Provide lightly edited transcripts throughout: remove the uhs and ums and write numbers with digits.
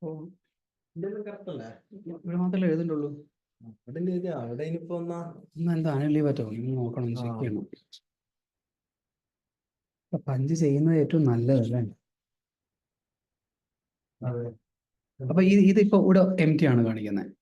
ഓ, ഇതൊന്നും correct അല്ലേ? ഇവിടെ മാത്രമല്ലേ എഴുതുന്നുള്ളൂ. അവിടെ ഇല്ല ഇത്. അവിടെ ഇനിയിപ്പോ എന്നാ ഇന്ന് എന്താ ലീവ് പറ്റുമോ? ഇന്ന് നോക്കണം, ചെക്ക് ചെയ്യണം. അപ്പൊ പഞ്ച് ചെയ്യുന്നത് ഏറ്റവും നല്ലതല്ലേ? അതെ. അപ്പൊ ഇതിപ്പോ ഇവിടെ എം ടി ആണ് കാണിക്കുന്നത്.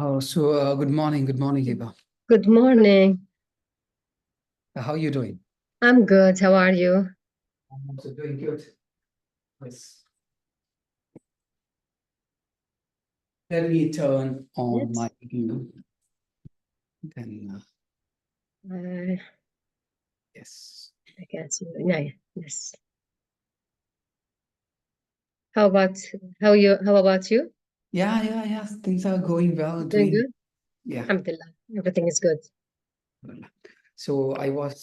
Oh, so good morning, Hiba. Good morning. How are you doing? I'm good. How are you? I'm also doing good. Yes. Let me turn on Yes. my video. Then, yes. I can see you. Yeah, yes. How about you? How about you? Yeah. Things are going well. Doing good? Yeah. Alhamdulillah. Everything is good. So I was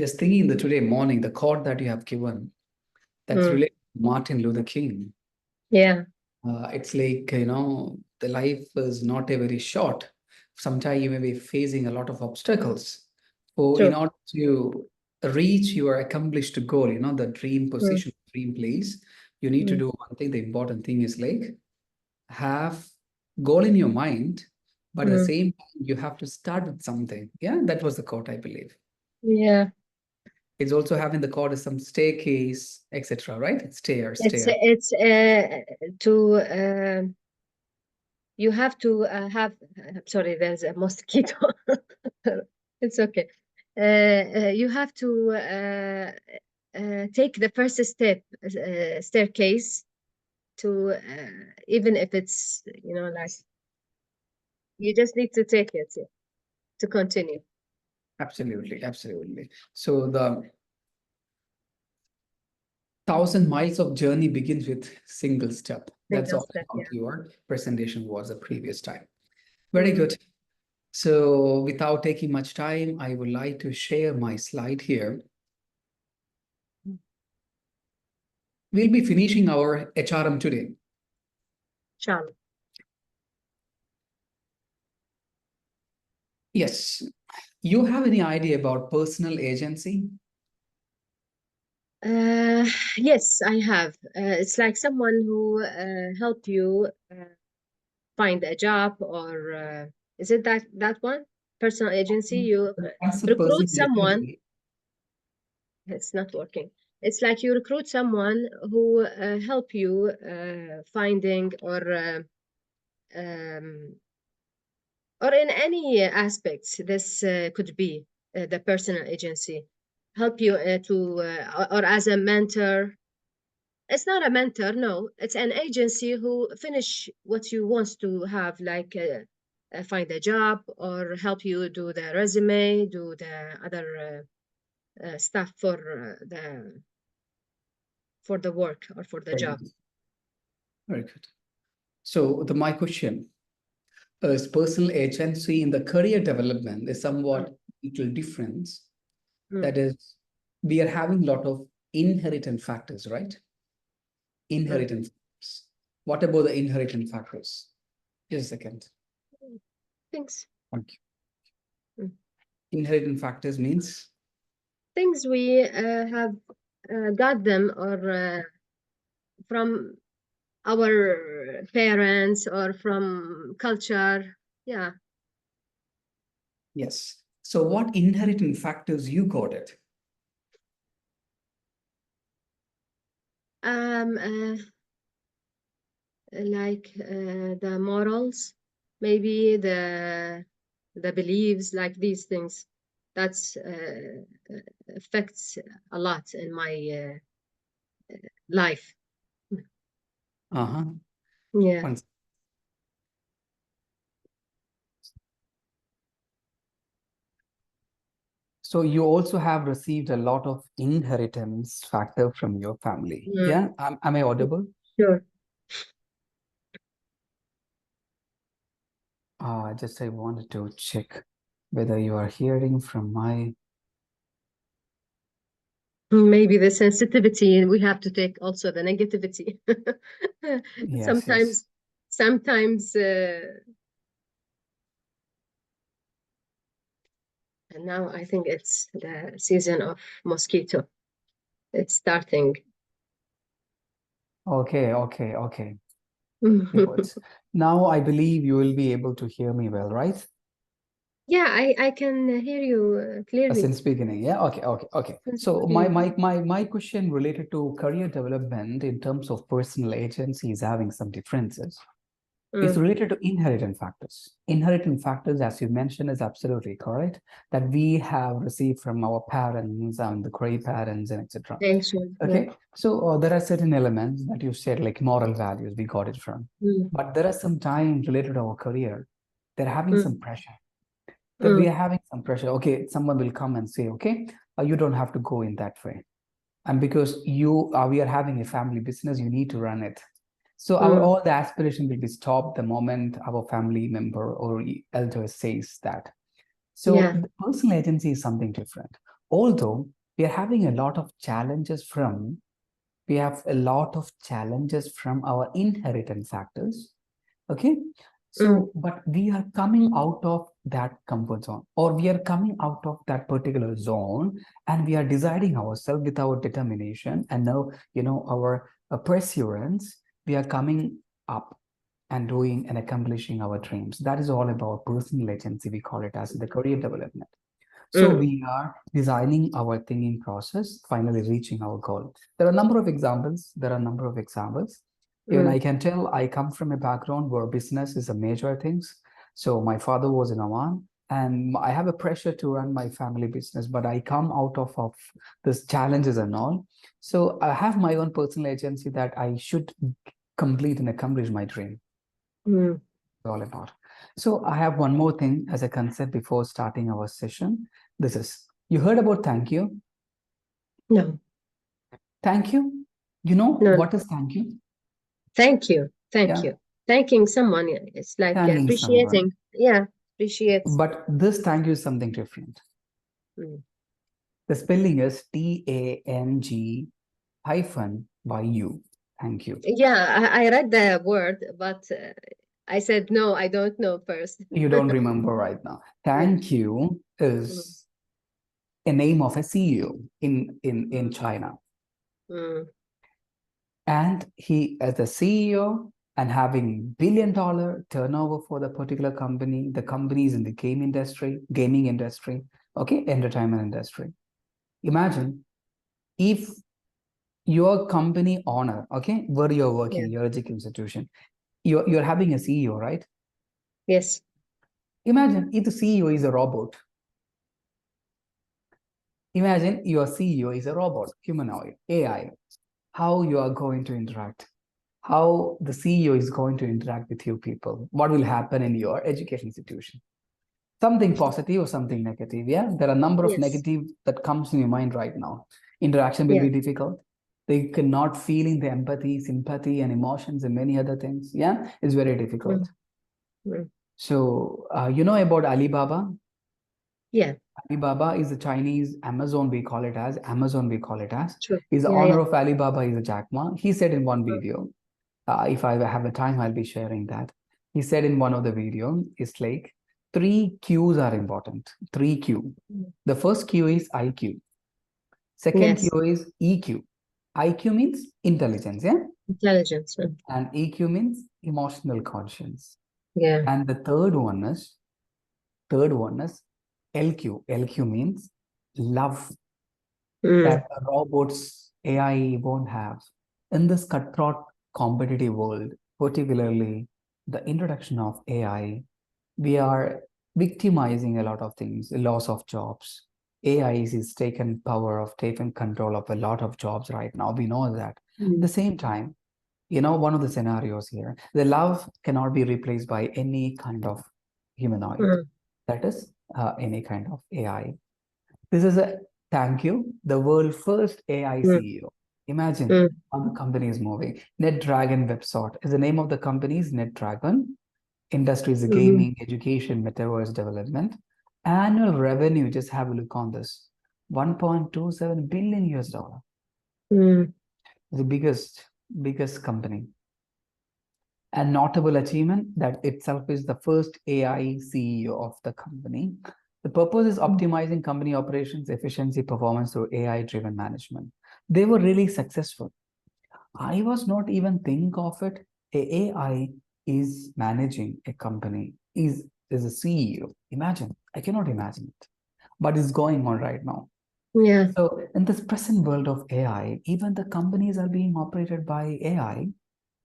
just thinking that today morning, the quote that you have given, that's related to Martin Luther King. Yeah. It's like, the life is not a very short. Sometimes you may be facing a lot of obstacles. So True. in order to reach your accomplished goal, the dream position, dream place, you need to do one thing. The important thing is like have goal in your mind, but at the same time, you have to start with something. Yeah, that was the quote, I believe. Yeah. It's also having the quote as some staircase, etc. Right? Stair. It's to you have to have. Sorry, there's a mosquito. It's okay. You have to take the first step, staircase, to even if it's like you just need to take it to continue. Absolutely. So the 1,000 miles of journey begins with single step. That's Single all step, about your presentation was the previous time. yeah. Very good. So without taking much time, I would like to share my slide here. We'll be finishing our HRM today. Inshallah. Yes. You have any idea about personal agency? Yes, I have. It's like someone who help you find a job, or is it that one? Personal agency, you recruit someone. It's not working. It's like you recruit someone who help you finding or in any aspects. This could be the personal agency help you or as a mentor. It's not a mentor, no. It's an agency who finish what you want to have, like find a job or help you do the resume, do the other stuff for the work or for the Very job. good. Very good. So my question is personal agency in the career development is somewhat little difference. That is, we are having a lot of inherent factors, right? Inherent factors. What about the inherent factors? Just a second. Thanks. Thank you. Inherent factors means? Things we have got them or from our parents or from culture. Yeah. Yes. So what inherent factors you got it? Like the morals, maybe the beliefs, like these things. That's affects a lot in my life. Uh-huh. Yeah. Once. So you also have received a lot of inheritance factor from your family. Yeah. Am I audible? Sure. Just I wanted to check whether you are hearing from my. Maybe the sensitivity, we have to take also the negativity. Yes, yes. Sometimes and now I think it's the season of mosquito. It's starting. Okay. Good. Now I believe you will be able to hear me well, right? Yeah, I can hear you clearly. Since beginning, yeah. Okay. So my question related to career development in terms of personal agency is having some differences. It's related to inherent factors. Inherent factors, as you mentioned, is absolutely correct, that we have received from our parents and the great parents and etc. Okay, so there are certain elements that you said, like moral values, we got it from. But there are some times related to our career, they're having some pressure. That we are having some pressure. Okay, someone will come and say, okay, you don't have to go in that way. And because we are having a family business, you need to run it. So all the aspiration will be stopped the moment our family member or elder says that. So the personal agency is something different. Although we are having a lot of challenges from, we have a lot of challenges from our inheritance factors. Okay. So, but we are coming out of that comfort zone, or we are coming out of that particular zone, and we are deciding ourselves with our determination and now, our perseverance, we are coming up and doing and accomplishing our dreams. That is all about personal agency. We call it as the career development. So we are designing our thinking process, finally reaching our goal. There are a number of examples. Even I can tell I come from a background where business is a major thing. So my father was in Oman, and I have a pressure to run my family business, but I come out of this challenges and all. So I have my own personal agency that I should complete and accomplish my dream. All about. So I have one more thing as a concept before starting our session. This is, you heard about thank you? No. Thank you? You know what is thank you? Thank you. Thanking someone, it's like thanking appreciating. Someone. Yeah, appreciates. But this thank you is something different. The spelling is TANG hyphen YU. Thank you. Yeah, I read the word, but I said, no, I don't know first. You don't remember right now. Thank you is a name of a CEO in China. And he, as the CEO and having $1 billion turnover for the particular company, the company is in the gaming industry, okay, entertainment industry. Imagine if your company owner, okay, where you're working, your education institution, you're having a CEO, right? Yes. Imagine if the CEO is a robot. Imagine your CEO is a robot, humanoid, AI. How you are going to interact? How the CEO is going to interact with you people? What will happen in your education institution? Something positive or something negative. Yeah, there are a number of Yes. negative that comes in your mind right now. Interaction will Yeah. be difficult. They cannot feeling the empathy, sympathy, and emotions and many other things. Yeah, it's very difficult. Mm. So you know about Alibaba? Yeah. Alibaba is the Chinese Amazon, we call it as. Amazon, we call it as. True. Is the Yeah. owner Yeah. of Alibaba is a Jack Ma. He said in one video, if I have the time, I'll be sharing that. He said in one of the video, it's like 3 Qs are important. 3 Q. Mm. The first Q is IQ. Second Yes. Q is EQ. IQ means intelligence, yeah? Intelligence. And EQ means emotional conscience. Yeah. And the third one is LQ. LQ means love Mm. that robots, AI won't have. In this cutthroat competitive world, particularly the introduction of AI, we are victimizing a lot of things, loss of jobs. AI is taken power of taking control of a lot of jobs right now. We know that. At the same time, one of the scenarios here, the love cannot be replaced by any kind of humanoid. Mm. That is any kind of AI. This is a thank you, the world first AI Mm. CEO. Imagine Mm. how the company is moving. NetDragon WebSort is the name of the company is NetDragon. Industry is gaming, education, metaverse development. Annual revenue, just have a look on this. 1.27 billion US dollar. Mm. The biggest company. A notable achievement that itself is the first AI CEO of the company. The purpose is optimizing company operations, efficiency, performance through AI-driven management. They were really successful. I was not even think of it. AI is managing a company, is a CEO. Imagine, I cannot imagine it, but it's going on right now. Yeah. So in this present world of AI, even the companies are being operated by AI.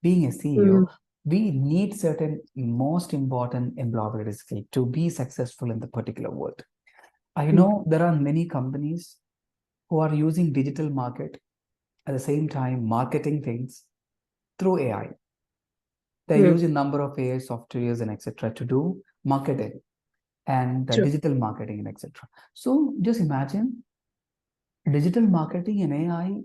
Being a CEO, we need certain most important employability skill to be successful in the particular world. I know there are many companies who are using digital market at the same time marketing things through AI. They're using number of AI softwares and etc. to do marketing and True. digital marketing and etc. So just imagine digital marketing and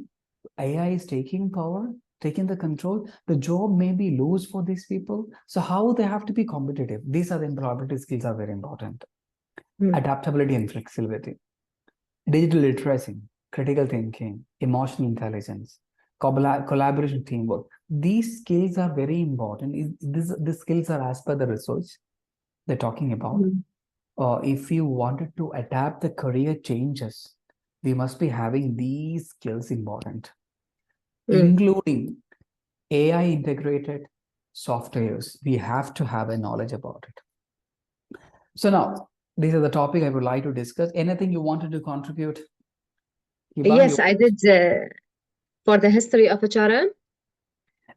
AI is taking power, taking the control. The job may be loose for these people. So how they have to be competitive? These are the employability skills are very important. Adaptability and flexibility, digital literacy, critical thinking, emotional intelligence, collaboration, teamwork. These skills are very important. These skills are as per the research they're talking about. If you wanted to adapt the career changes, we must be having these skills important, including AI integrated softwares. We have to have a knowledge about it. So now, these are the topic I would like to discuss. Anything you wanted to contribute? Hiba, Yes, I did for the history of HRM.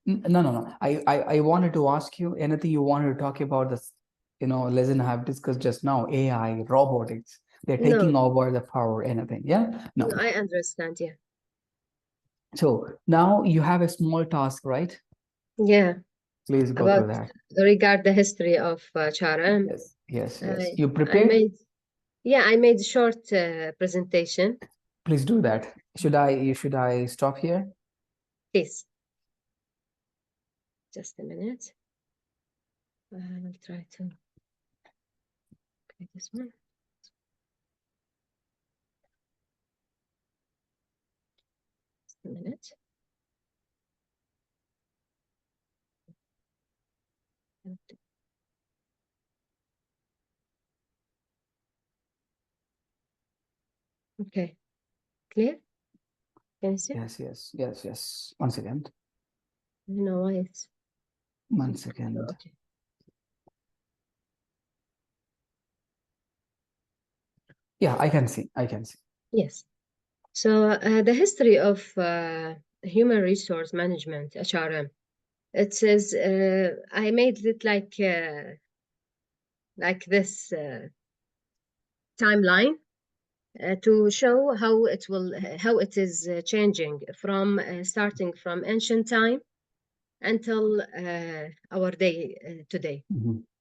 No. I wanted to ask you anything you wanted to talk about this, lesson I have discussed just now, AI, robotics. They're taking over the power, anything. Yeah? No. I understand. Yeah. So now you have a small task, right? Yeah. Please go About through that. regard the history of HRM. Yes. You I prepared? I made a short presentation. Please do that. Should I stop here? Please. Just a minute. I will try to create this one. Just a minute. Okay. Clear? Can you see? Yes. One second. I don't know why it's 1 second. okay. Yeah, I can see. Yes. So the history of human resource management, HRM. It says I made it like this timeline to show how it is changing from starting from ancient time until our day today.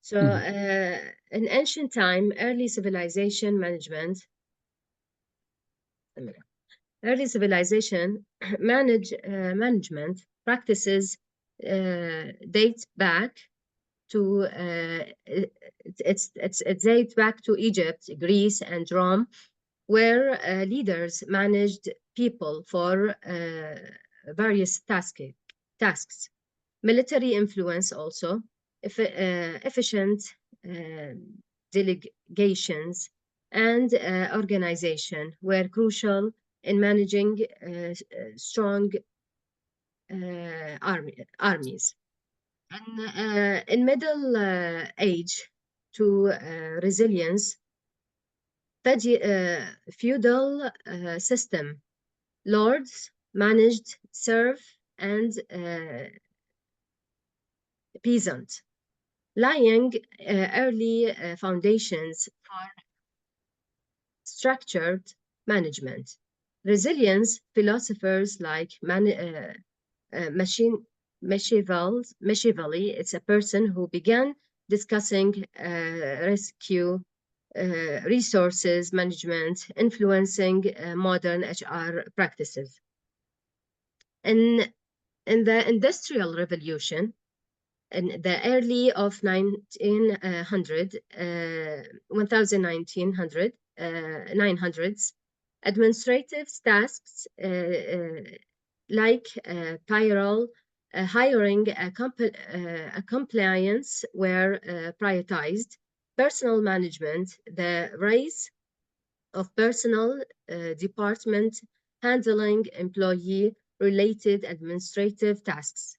So in ancient time, early civilization management practices date back to it dates back to Egypt, Greece, and Rome, where leaders managed people for various tasks. Military influence also, efficient delegations, and organization were crucial in managing strong armies. In Middle Age to resilience, feudal system, lords managed serf and peasant, laying early foundations for structured management. Resilience philosophers like Machiavelli, it's a person who began discussing rescue, resources management, influencing modern HR practices. In the Industrial Revolution, in the early of 900s, administrative tasks like payroll, hiring, compliance were prioritized. Personal management, the rise of personal department handling employee-related administrative tasks.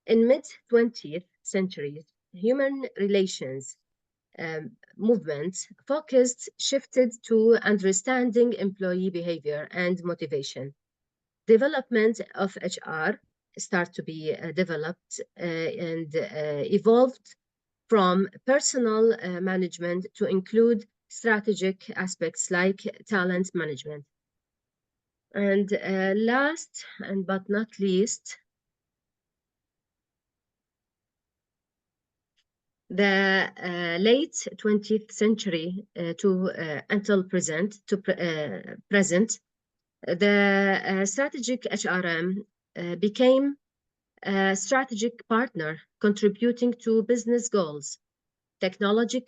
In mid-20th century, human relations movement shifted to understanding employee behavior and motivation. Development of HR start to be developed and evolved from personal management to include strategic aspects like talent management. And last and but not least, the late 20th century until present, the strategic HRM became a strategic partner contributing to business goals. Technology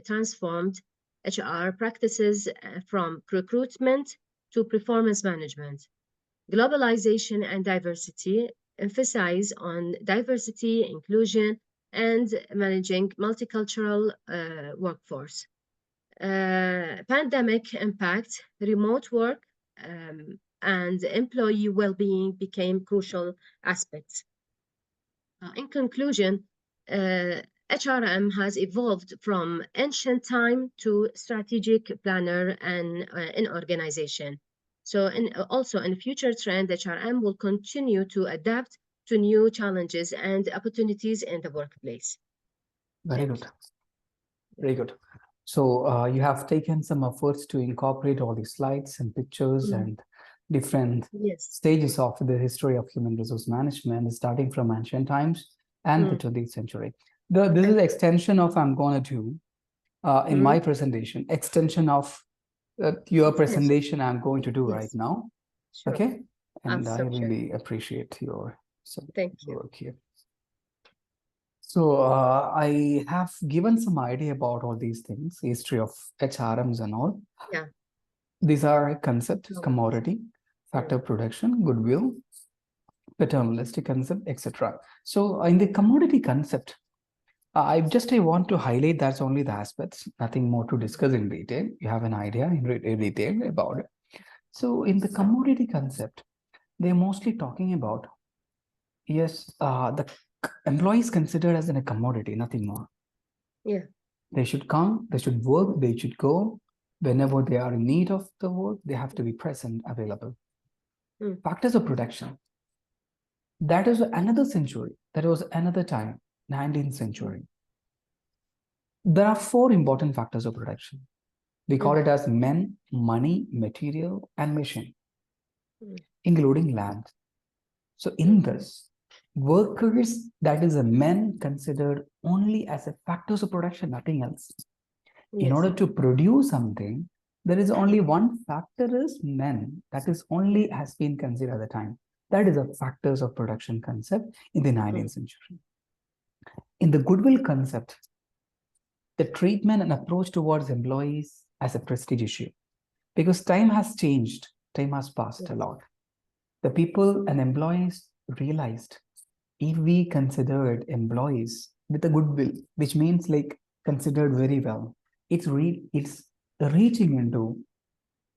transformed HR practices from recruitment to performance management. Globalization and diversity emphasize on diversity, inclusion, and managing multicultural workforce. Pandemic impact, remote work, and employee well-being became crucial aspects. In conclusion, HRM has evolved from ancient time to strategic planner and in organization. So also in future trend, HRM will continue to adapt to new challenges and opportunities in the workplace. Very good. Very good. So you have taken some efforts to incorporate all these slides and pictures and different stages of the history of human resource management, starting from ancient times and the 20th century. This is the extension of I'm going to do in my presentation, extension of your presentation I'm going to do right now. Sure. Okay. And I really appreciate your work here. So I have given some idea about all these things, history of HRMs and all. Yeah. These are concepts, commodity, factor production, goodwill, paternalistic concept, etc. So in the commodity concept, I want to highlight that's only the aspects, nothing more to discuss in detail. You have an idea in detail about it. So in the commodity concept, they're mostly talking about, yes, the employees considered as a commodity, nothing more. Yeah. They should come, they should work, they should go. Whenever they are in need of the work, they have to be present, available. Factors of production. That is another century. That was another time, 19th century. There are 4 important factors of production. We call it as men, money, material, and machine, including land. So in this, workers, that is a men, considered only as a factors of production, nothing else. In order to produce something, there is only one factor is men. That is only has been considered at the time. That is a factors of production concept in the 19th century. In the goodwill concept, the treatment and approach towards employees as a prestige issue. Because time has changed, time has passed a lot. The people and employees realized if we considered employees with a goodwill, which means like considered very well, it's reaching into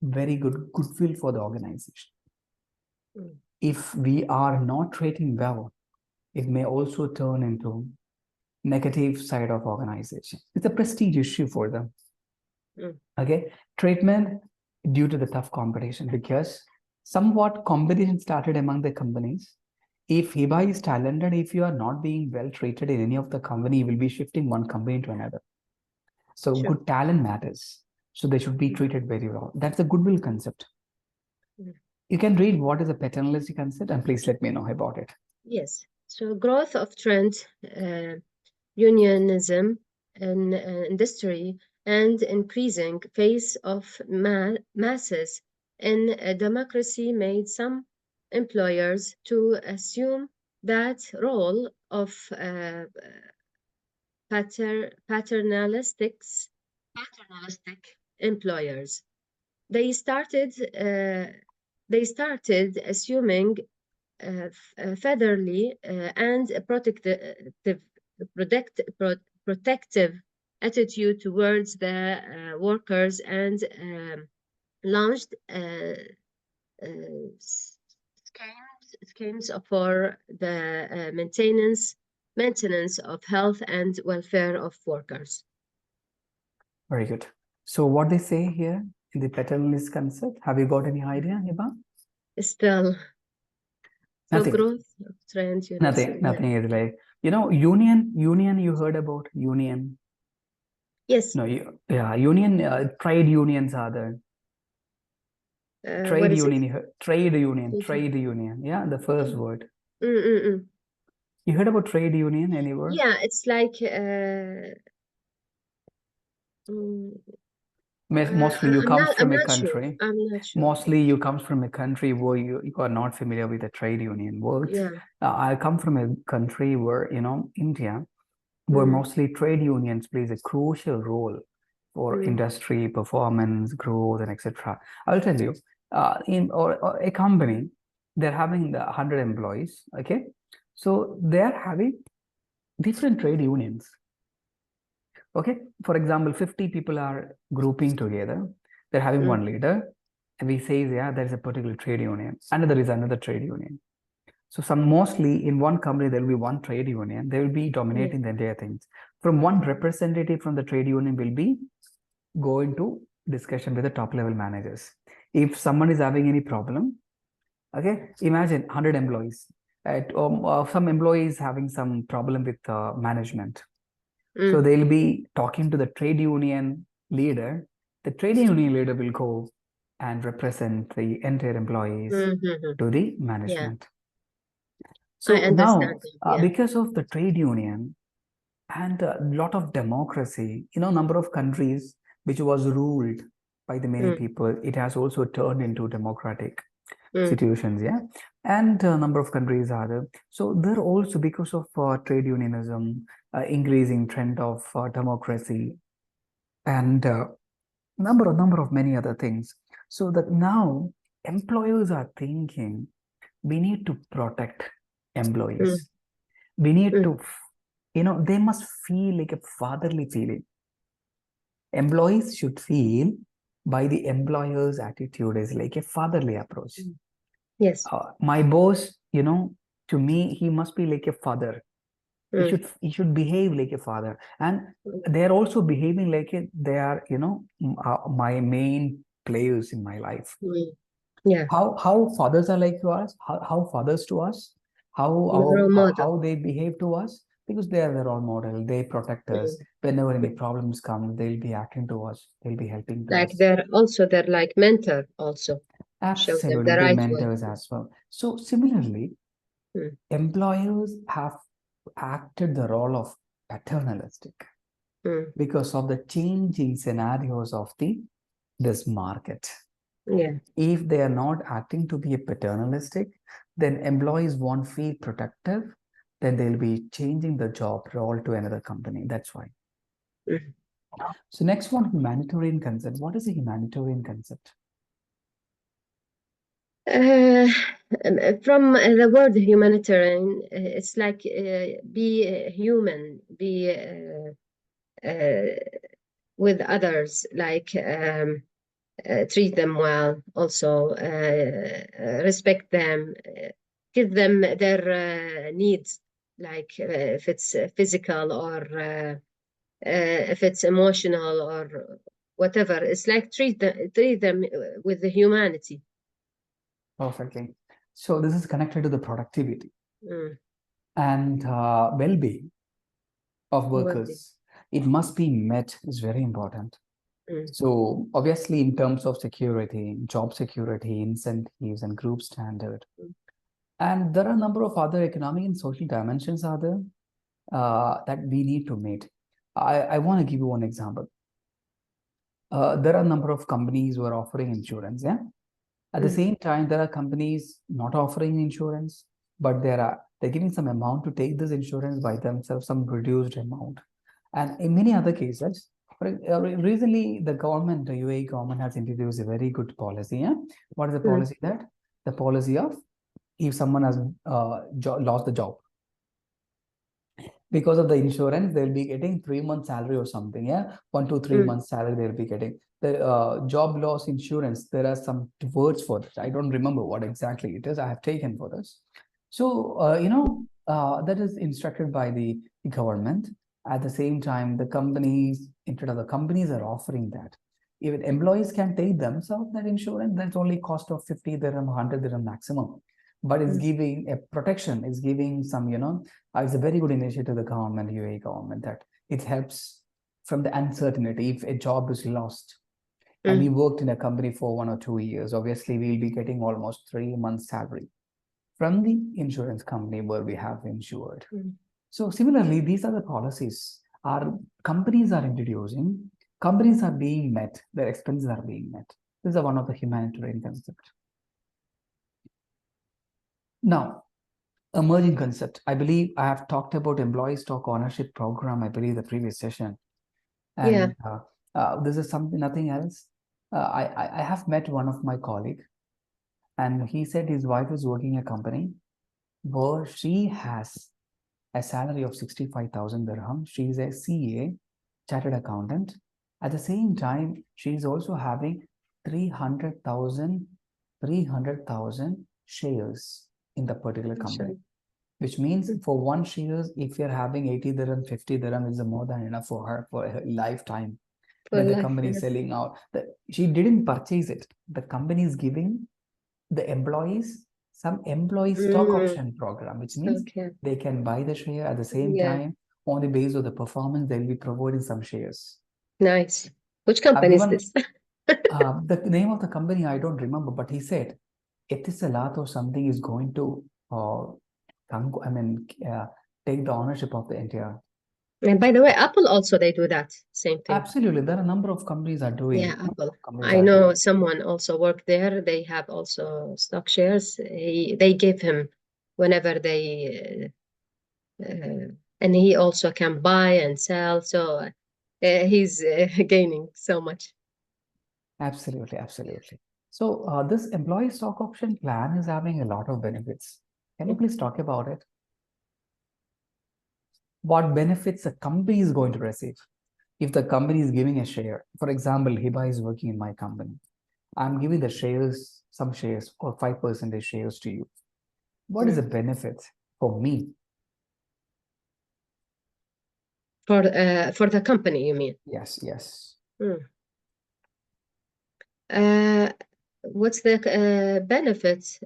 very good goodwill for the organization. If we are not treating well, it may also turn into negative side of organization. It's a prestige issue for them. Okay, treatment due to the tough competition, because somewhat competition started among the companies. If Hiba is talented, if you are not being well treated in any of the company, you will be shifting one company to another. So good talent matters. So they should be treated very well. That's the goodwill concept. You can read what is a paternalistic concept, and please let me know about it. Yes. So growth of trend, unionism in industry, and increasing face of masses in a democracy made some employers to assume that role of paternalistic employers. They started assuming fatherly and protective attitude towards the workers, and launched schemes for the maintenance of health and welfare of workers. Very good. So what they say here in the paternalist concept, have you got any idea, Hiba? Still, Nothing. So growth of trend. Nothing is like, union, you heard about union? Yes. No, union, trade unions are there. Trade union, trade union. Yeah, the first word. You heard about trade union anywhere? Yeah, it's like mostly you come from a country. I'm not sure. Mostly you come from a country where you are not familiar with the trade union words. Yeah. I come from a country where, India, where mostly trade unions plays a crucial role for industry performance, growth, and etc. I'll tell you, in or a company, they're having 100 employees. Okay, so they're having different trade unions. Okay, for example, 50 people are grouping together. They're having one leader, and we say, yeah, there's a particular trade union. Another is another trade union. So mostly in one company, there will be one trade union. They will be dominating the entire things. From one representative from the trade union will be going to discussion with the top level managers. If someone is having any problem, okay, imagine 100 employees. Some employees having some problem with management. So they'll be talking to the trade union leader. The trade union leader will go and represent the entire employees to the management. So now, because of the trade union and a lot of democracy, number of countries which was ruled by the many people, it has also turned into democratic situations, yeah. And a number of countries are there. So they're also, because of trade unionism, increasing trend of democracy, and number of many other things. So that now employers are thinking, we need to protect employees. We need to, they must feel like a fatherly feeling. Employees should feel by the employer's attitude is like a fatherly approach. Yes. My boss, to me, he must be like a father. He should behave like a father, and they're also behaving like they are, my main players in my life. Yeah. How fathers are like to us, how fathers to us, how they behave to us, because they are the role model. They protect us. Whenever any problems come, they'll be acting to us. They'll be helping to us. They're like mentor also. Absolutely, they're mentors as well. So similarly, Employers have acted the role of paternalistic because of the changing scenarios of this market. Yeah. If they are not acting to be a paternalistic, then employees won't feel protective. Then they'll be changing the job role to another company. That's why. So next one, humanitarian concept. What is a humanitarian concept? From the word humanitarian, it's like be human, be with others, like treat them well, also respect them, give them their needs, like if it's physical or if it's emotional or whatever. It's like treat them with the humanity. Perfectly. So this is connected to the productivity and well-being of workers. It must be met is very important. So obviously in terms of security, job security, incentives and group standard. And there are a number of other economic and social dimensions are there that we need to meet. I want to give you one example. There are a number of companies who are offering insurance, yeah? At the same time, there are companies not offering insurance, but they're giving some amount to take this insurance by themselves, some reduced amount. And in many other cases, recently the government, the UAE government has introduced a very good policy. Yeah? What is the policy that? The policy of if someone has lost the job, because of the insurance, they'll be getting 3 months salary or something. Yeah, 1 to 3 months salary they'll be getting. The job loss insurance, there are some words for this. I don't remember what exactly it is. I have taken for this. So that is instructed by the government. At the same time, the companies, instead of the companies are offering that. Even employees can take themselves that insurance. That's only cost of 50 dirham, 100 dirham maximum. But it's giving a protection. It's giving some, it's a very good initiative, the government, UAE government, that it helps from the uncertainty. If a job is lost and we worked in a company for 1 or 2 years, obviously we'll be getting almost 3 months salary from the insurance company where we have insured. So similarly, these are the policies our companies are introducing. Companies are being met, their expenses are being met. This is one of the humanitarian concepts. Now, emerging concept. I believe I have talked about employee stock ownership program, I believe the previous session. And this is something, nothing else. I have met one of my colleague and he said his wife is working in a company where she has a salary of 65,000 dirham. She is a CA, chartered accountant. At the same time, she is also having 300,000 shares in the particular company. Which means for one shares, if you're having 80 dirham, 50 dirham is more than enough for her for a lifetime. When the company is selling out, she didn't purchase it. The company is giving the employees some employee stock option program, which means they can buy the share at the same time. On the basis of the performance, they'll be providing some shares. Nice. Which company is this? The name of the company, I don't remember, but he said, Etisalat or something is going to take the ownership of the entire. And by the way, Apple also, they do that same thing. Absolutely, there are a number of companies are doing. Yeah, Apple. I know someone also worked there. They have also stock shares. They give him whenever they, and he also can buy and sell. So he's gaining so much. Absolutely, absolutely. So this employee stock option plan is having a lot of benefits. Can you please talk about it? What benefits a company is going to receive? If the company is giving a share, for example, Hiba is working in my company. I'm giving the shares, some shares or 5% shares to you. What is the benefit for me? For the company, you mean? Yes, yes. What's the benefits?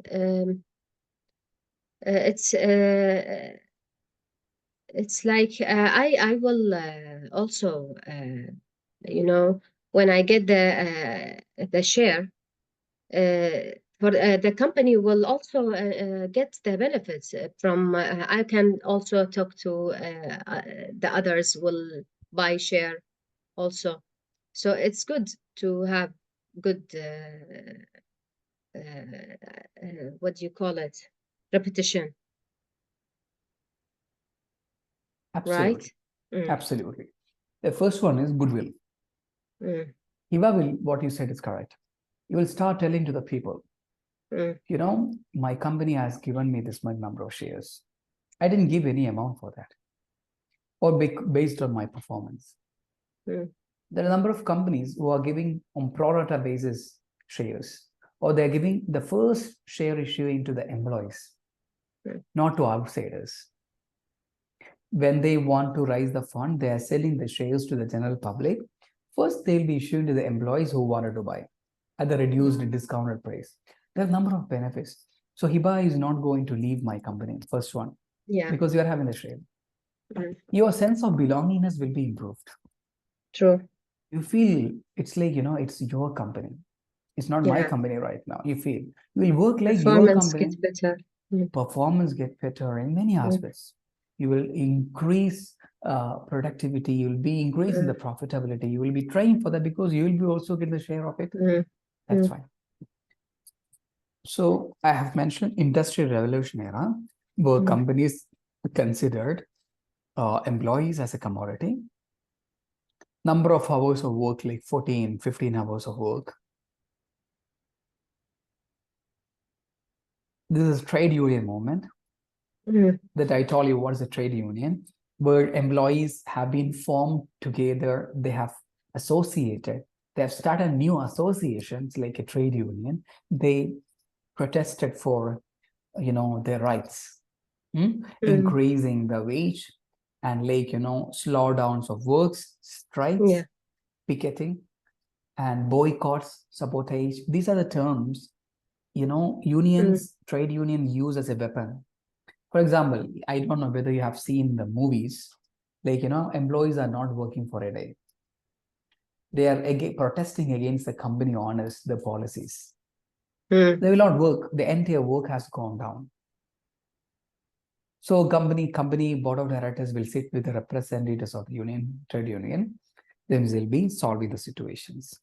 It's like I will also when I get the share for the company will also get the benefits from. I can also talk to the others will buy share also. So it's good to have good what do you call it, repetition, right? Absolutely. Absolutely. The first one is goodwill. Hiba will, what you said is correct. You will start telling to the people, you know, my company has given me this much number of shares. I didn't give any amount for that, or based on my performance. There are a number of companies who are giving on pro rata basis shares, or they're giving the first share issuing to the employees, not to outsiders. When they want to raise the fund, they are selling the shares to the general public. First, they'll be issuing to the employees who wanted to buy at the reduced discounted price. There are a number of benefits. So Hiba is not going to leave my company, first one, because you are having the share. Your sense of belongingness will be improved. True. You feel it's like, you know, it's your company. It's not my company right now. You feel you will work like your company. Performance gets better. Performance get better in many aspects. You will increase productivity. You will be increasing the profitability. You will be trying for that because you will be also get the share of it. That's fine. So I have mentioned Industrial Revolution era, where companies considered employees as a commodity. Number of hours of work, like 14, 15 hours of work. This is trade union movement that I told you what is a trade union, where employees have been formed together. They have associated. They have started new associations like a trade union. They protested for, you know, their rights, increasing the wage and like, you know, slowdowns of works, strikes, picketing, and boycotts, sabotage. These are the terms, you know, unions, trade unions use as a weapon. For example, I don't know whether you have seen the movies, like, you know, employees are not working for a day. They are protesting against the company owners, the policies. They will not work. The entire work has gone down. So company board of directors will sit with the representatives of the union, trade union. Then they'll be solving the situations.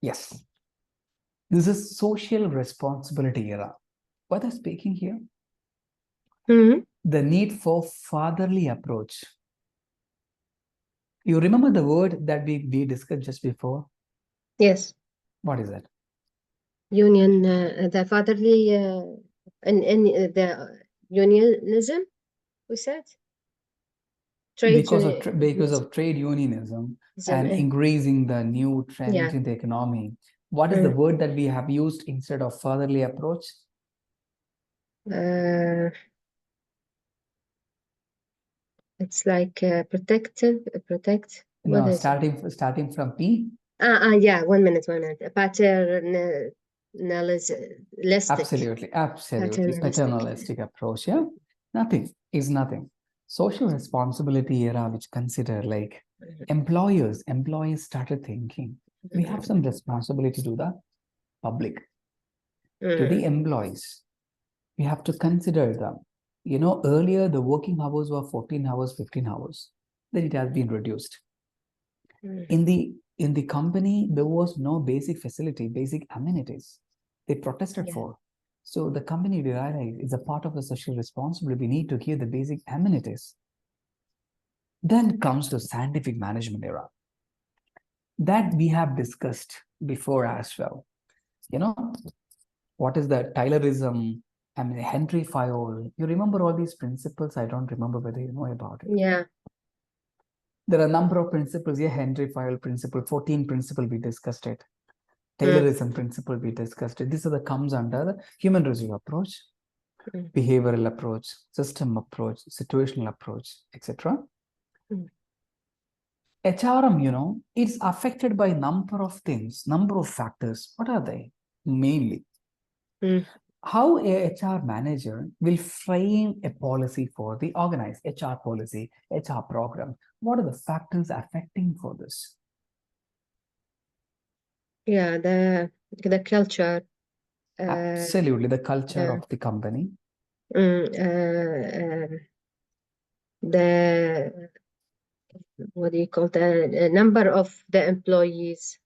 Yes. This is social responsibility era. What I'm speaking here? The need for fatherly approach. You remember the word that we discussed just before? Yes. What is that? Union, the fatherly, in the unionism, we said? Because of trade unionism and increasing the new trends in the economy. What is the word that we have used instead of fatherly approach? It's like protect. No, starting from P. Yeah, 1 minute. Paternalistic. Absolutely. Paternalistic approach. Yeah, nothing is nothing. Social responsibility era, which consider like employers started thinking we have some responsibility to the public, to the employees. We have to consider them. You know, earlier the working hours were 14 hours, 15 hours. Then it has been reduced. In the company, there was no basic facility, basic amenities. They protested for. So the company realized it's a part of the social responsibility. We need to give the basic amenities. Then comes the scientific management era. That we have discussed before as well. You know, what is the Taylorism? I mean, Henry Fayol. You remember all these principles? I don't remember whether you know about it. Yeah. There are a number of principles. Yeah, Henry Fayol principle, 14 principle, we discussed it. Taylorism principle, we discussed it. This is the comes under the human resource approach, behavioral approach, system approach, situational approach, etc. HRM, you know, it's affected by number of things, number of factors. What are they? Mainly, how a HR manager will frame a policy for the organized HR policy, HR program. What are the factors affecting for this? Yeah, the culture, Absolutely, the culture of the company. The what do you call the number of the employees,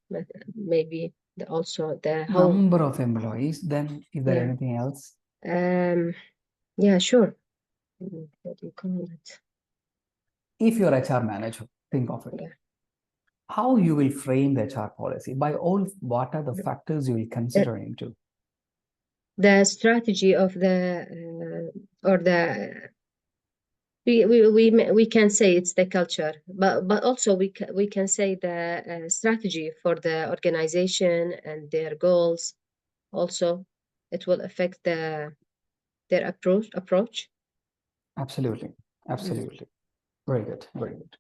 maybe also the whole. Number of employees. Then, is there Yeah. anything else? Yeah, sure. What do you call it? If you're HR manager, think of it. Yeah. How you will frame the HR policy? By all, what are the factors you will consider into? The strategy of the or the we can say it's the culture, but also we can say the strategy for the organization and their goals. Also, it will affect their approach. Absolutely. Absolutely. Very good. Very good.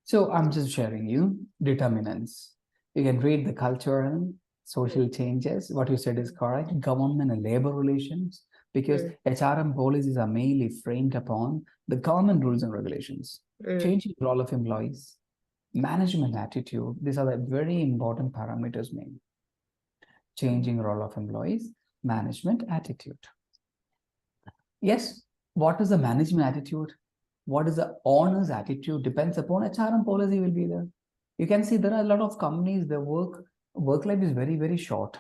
So I'm just sharing you determinants. You can read the cultural, social changes. What you said is correct. Government and labor relations, because HRM policies are mainly framed upon the government rules and regulations. Changing role of employees, management attitude. These are the very important parameters main. Changing role of employees, management attitude. Yes, what is the management attitude? What is the owner's attitude depends upon HRM policy will be there. You can see there are a lot of companies, their work life is very, very short,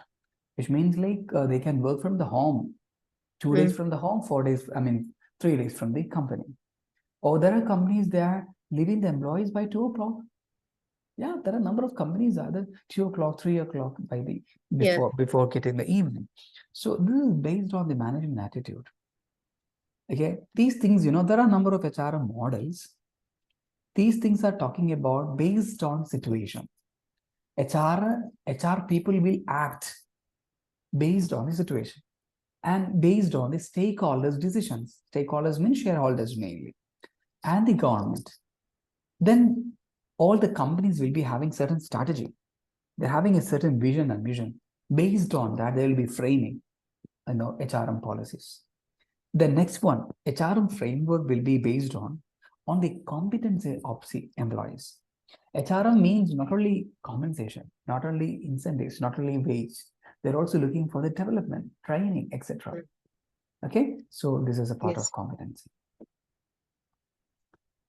which means like they can work from the home, 2 days from the home, 4 days, 3 days from the company. Or there are companies they are leaving the employees by 2 o'clock. Yeah, there are a number of companies either 2 o'clock, 3 o'clock by the before getting the evening. So this is based on the management attitude. Okay, these things, there are a number of HRM models. These things are talking about based on situation. HR people will act based on the situation and based on the stakeholders' decisions. Stakeholders mean shareholders mainly, and the government. Then all the companies will be having certain strategy. They're having a certain vision and mission. Based on that, they will be framing, HRM policies. The next one, HRM framework will be based on the competency of the employees. HRM means not only compensation, not only incentives, not only wage. They're also looking for the development, training, etc. Okay, so this is a part of competency.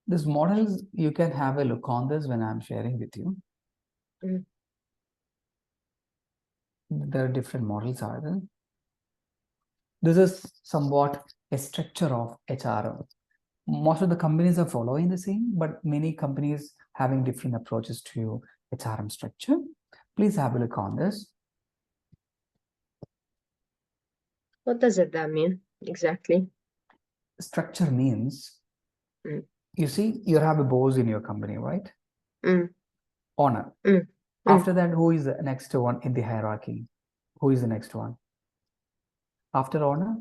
These models, you can have a look on this when I'm sharing with you. There are different models are there. This is somewhat a structure of HRM. Most of the companies are following the same, but many companies having different approaches to HRM structure. Please have a look on this. What does that mean exactly? Structure means, you see, you have a boss in your company, right? Owner. After that, who is the next one in the hierarchy? Who is the next one? After owner?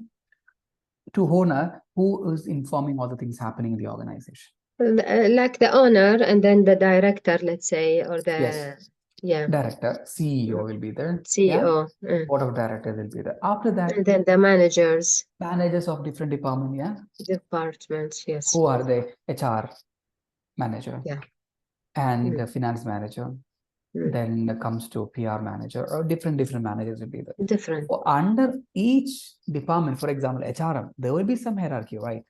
To owner, who is informing all the things happening in the organization? Like the owner and then the director, let's say, or the director, CEO will be there. CEO. Board of directors will be there. After that, and then the managers of different departments, departments, yes. Who are the HR manager? And the finance manager. Then comes to PR manager, or different managers will be there. Different. Under each department, for example, HRM, there will be some hierarchy, right?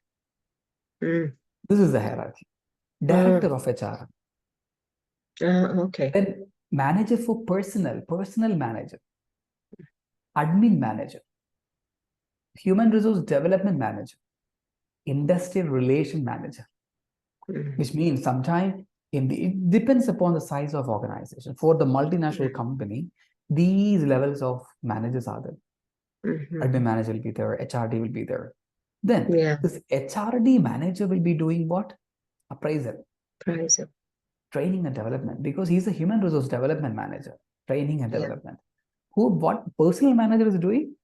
This is the hierarchy. Director of HRM. Okay. Then manager for personal manager, admin manager, human resource development manager, industrial relation manager, which means sometimes it depends upon the size of organization. For the multinational company, these levels of managers are there. Admin manager will be there, HRD will be there. Then this HRD manager will be doing what? Appraisal. Training and development, because he's a human resource development manager. Training and development. What personal manager is doing?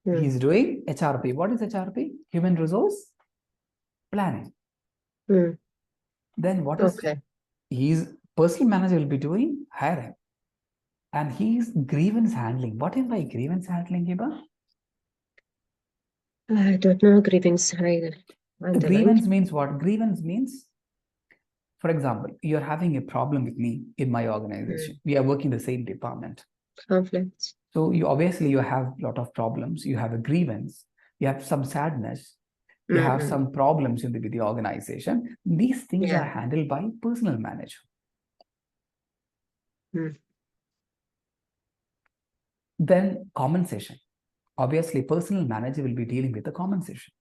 He's doing HRP. What is HRP? Human resource planning. Then what is his personal manager will be doing? Hiring. And he's grievance handling. What is by grievance handling, Hiba? I don't know grievance handling. Grievance means what? Grievance means, for example, you're having a problem with me in my organization. We are working the same department. Conflicts. So you obviously you have a lot of problems. You have a grievance. You have some sadness. You have some problems with the organization. These things are handled by personal manager. Then compensation. Obviously, personal manager will be dealing with the compensation.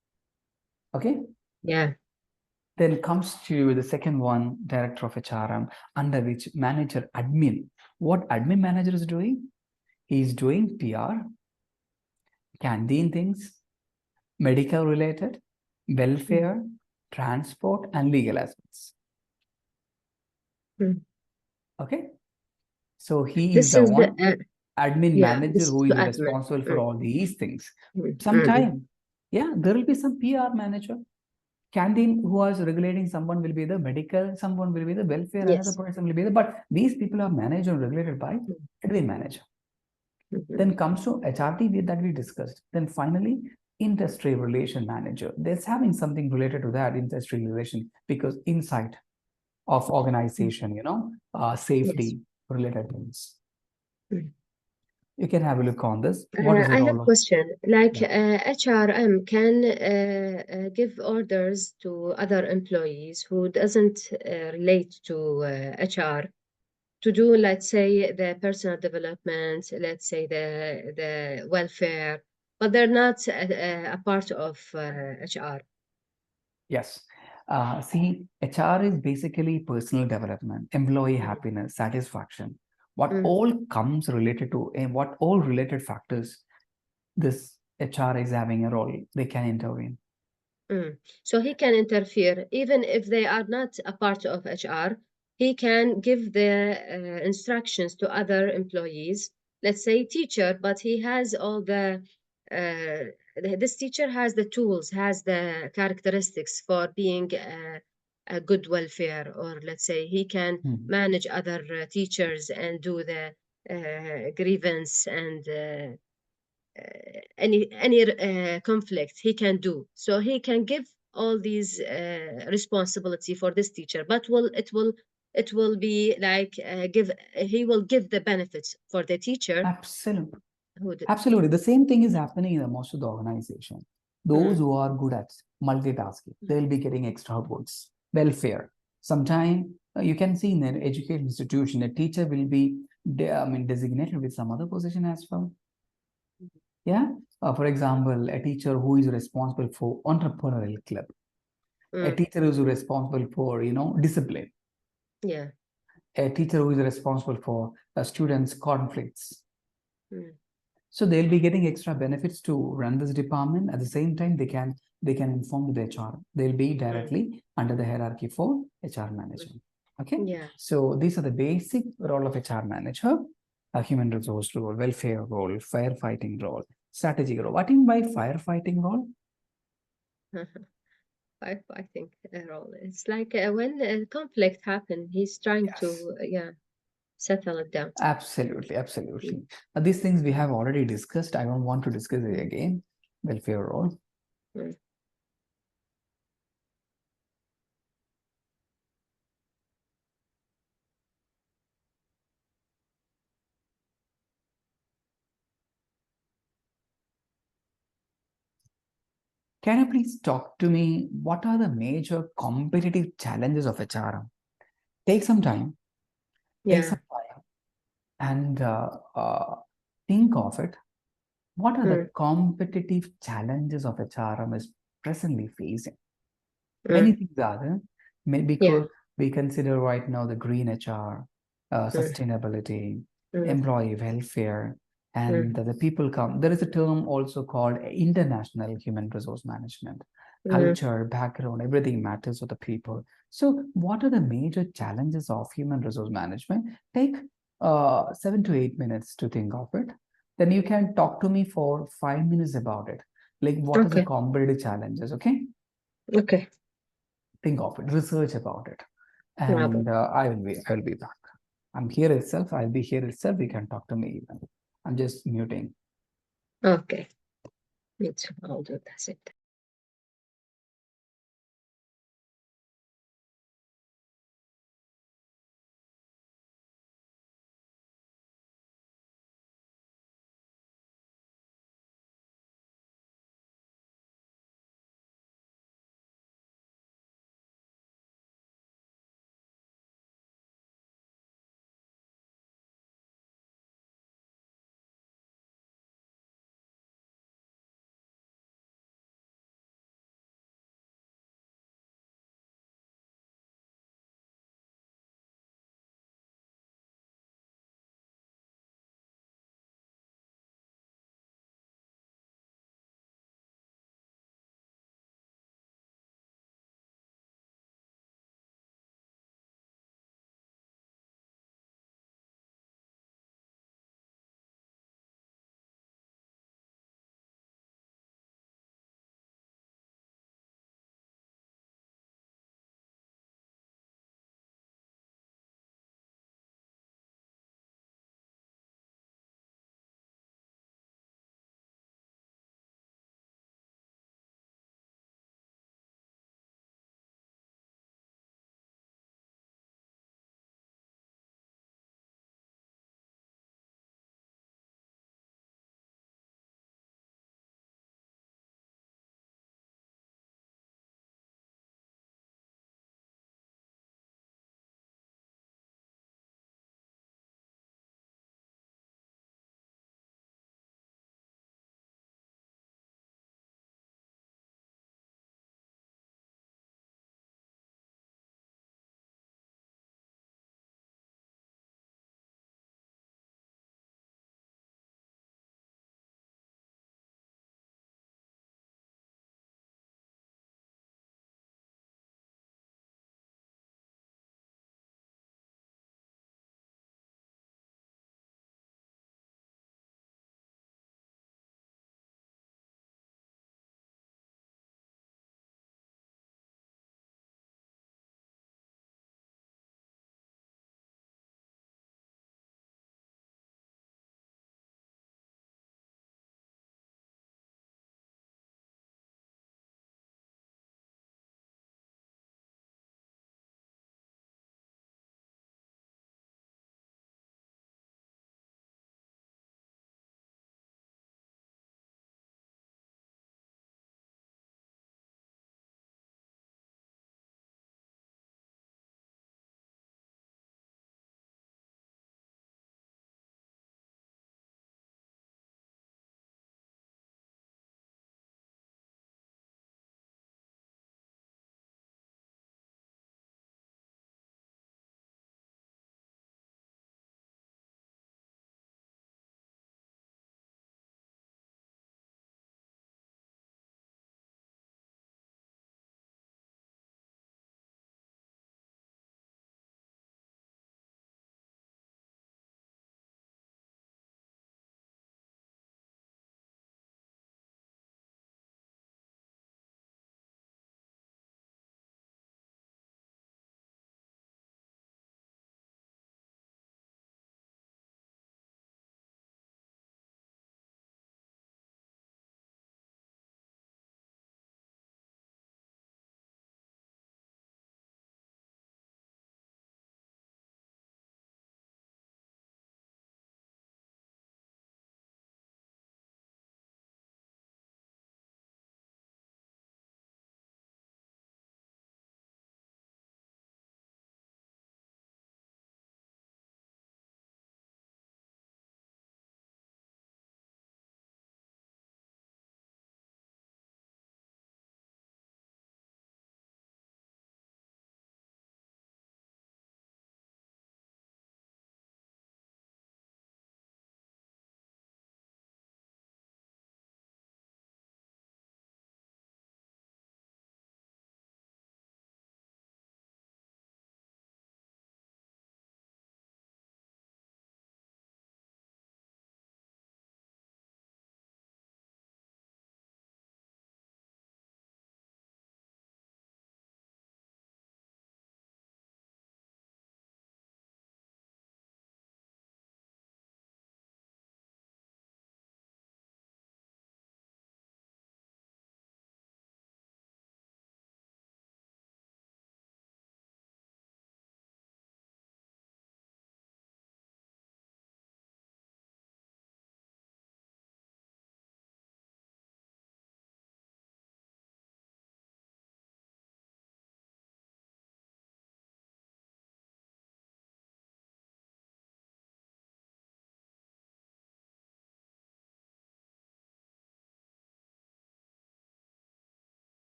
Okay? Yeah. Then comes to the second one, director of HRM, under which manager admin. What admin manager is doing? He is doing PR, canteen things, medical related, welfare, transport, and legal aspects. Okay? So he is the one admin manager who is responsible for all these things. Sometime, yeah, there will be some PR manager. Canteen who is regulating, someone will be the medical, someone will be the welfare, another person will be the, but these people are managed or regulated by admin manager. Then comes to HRT that we discussed. Then finally, industry relation manager. There's having something related to that industry relation, because insight of organization, safety related things. You can have a look on this. What is I have a question. Like HRM can give orders to other employees who doesn't relate to HR to do, let's say, the personal development, let's say the welfare, but they're not a part of HR. Yes. See, HR is basically personal development, employee happiness, satisfaction. What all comes related to, and what all related factors this HR is having a role, they can intervene. So he can interfere, even if they are not a part of HR. He can give the instructions to other employees, let's say teacher, but he has all this teacher has the tools, has the characteristics for being a good welfare, or let's say he can manage other teachers and do the grievance and any conflict he can do. So he can give all these responsibility for this teacher, but it will be like he will give the benefits for the teacher. Absolutely. Absolutely. The same thing is happening in most of the organization. Those who are good at multitasking, they'll be getting extra votes. Welfare. Sometimes you can see in an education institution, a teacher will be designated with some other position as well. Yeah. For example, a teacher who is responsible for entrepreneurial club. A teacher who is responsible for, discipline. Yeah. A teacher who is responsible for students' conflicts. So they'll be getting extra benefits to run this department. At the same time, they can inform the HR. They'll be directly under the hierarchy for HR management. Okay. Yeah. So these are the basic role of HR manager: a human resource role, welfare role, firefighting role, strategic role. What do you mean by firefighting role? Firefighting role. It's like when a conflict happens, he's trying to settle it down. Absolutely, absolutely. These things we have already discussed. I don't want to discuss it again. Welfare role. Can you please talk to me? What are the major competitive challenges of HRM? Take some time. Take some time and think of it. What are the competitive challenges of HRM is presently facing? Many things are there, because we consider right now the green HR, sustainability, employee welfare, and the people come. There is a term also called international human resource management. Culture, background, everything matters for the people. So what are the major challenges of human resource management? Take 7 to 8 minutes to think of it. Then you can talk to me for 5 minutes about it. Like what are the competitive challenges, okay? Okay. Think of it, research about it. And I will be back. I'm here itself. I'll be here itself. You can talk to me even. I'm just muting. Okay. Me too. I'll do the same thing.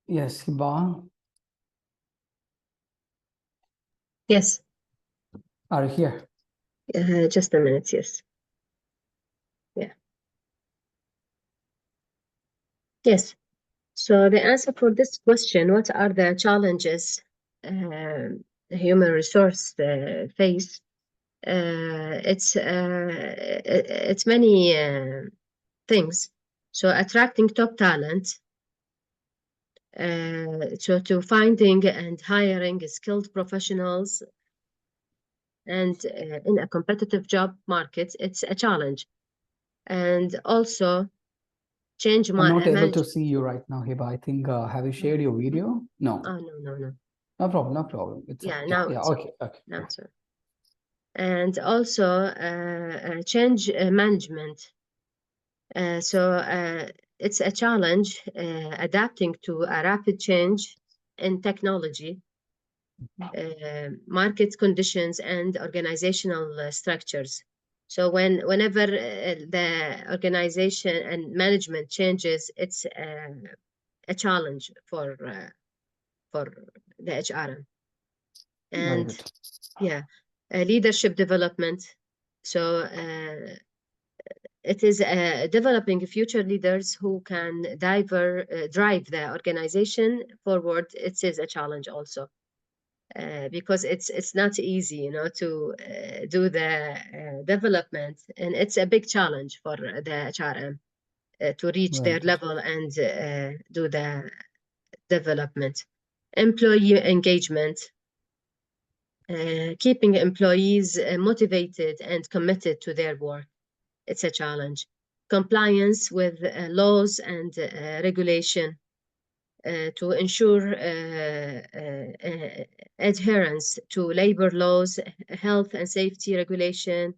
Yes, Hiba, Yes, are you here? just a minute. Yes. Yeah. Yes. So the answer for this question, what are the challenges the human resource face? It's many things. So attracting top talent, so to finding and hiring skilled professionals, and in a competitive job market, it's a challenge. And also change I'm not able to management. see you right now, Hiba. I think, have you shared your video? No. Oh, no. No problem, no problem. It's Yeah, okay. now Yeah, it's okay, okay. now Yeah. it's and also change management. So it's a challenge adapting to a rapid change in technology, market conditions, and organizational structures. So whenever the organization and management changes, it's a challenge for the HRM. Very And good. yeah, leadership development. So it is developing future leaders who can drive the organization forward. It is a challenge also because it's not easy, to do the development, and it's a big challenge for the HRM to reach Very their good. level and do the development. Employee engagement. Keeping employees motivated and committed to their work. It's a challenge. Compliance with laws and regulation to ensure adherence to labor laws, health and safety regulation,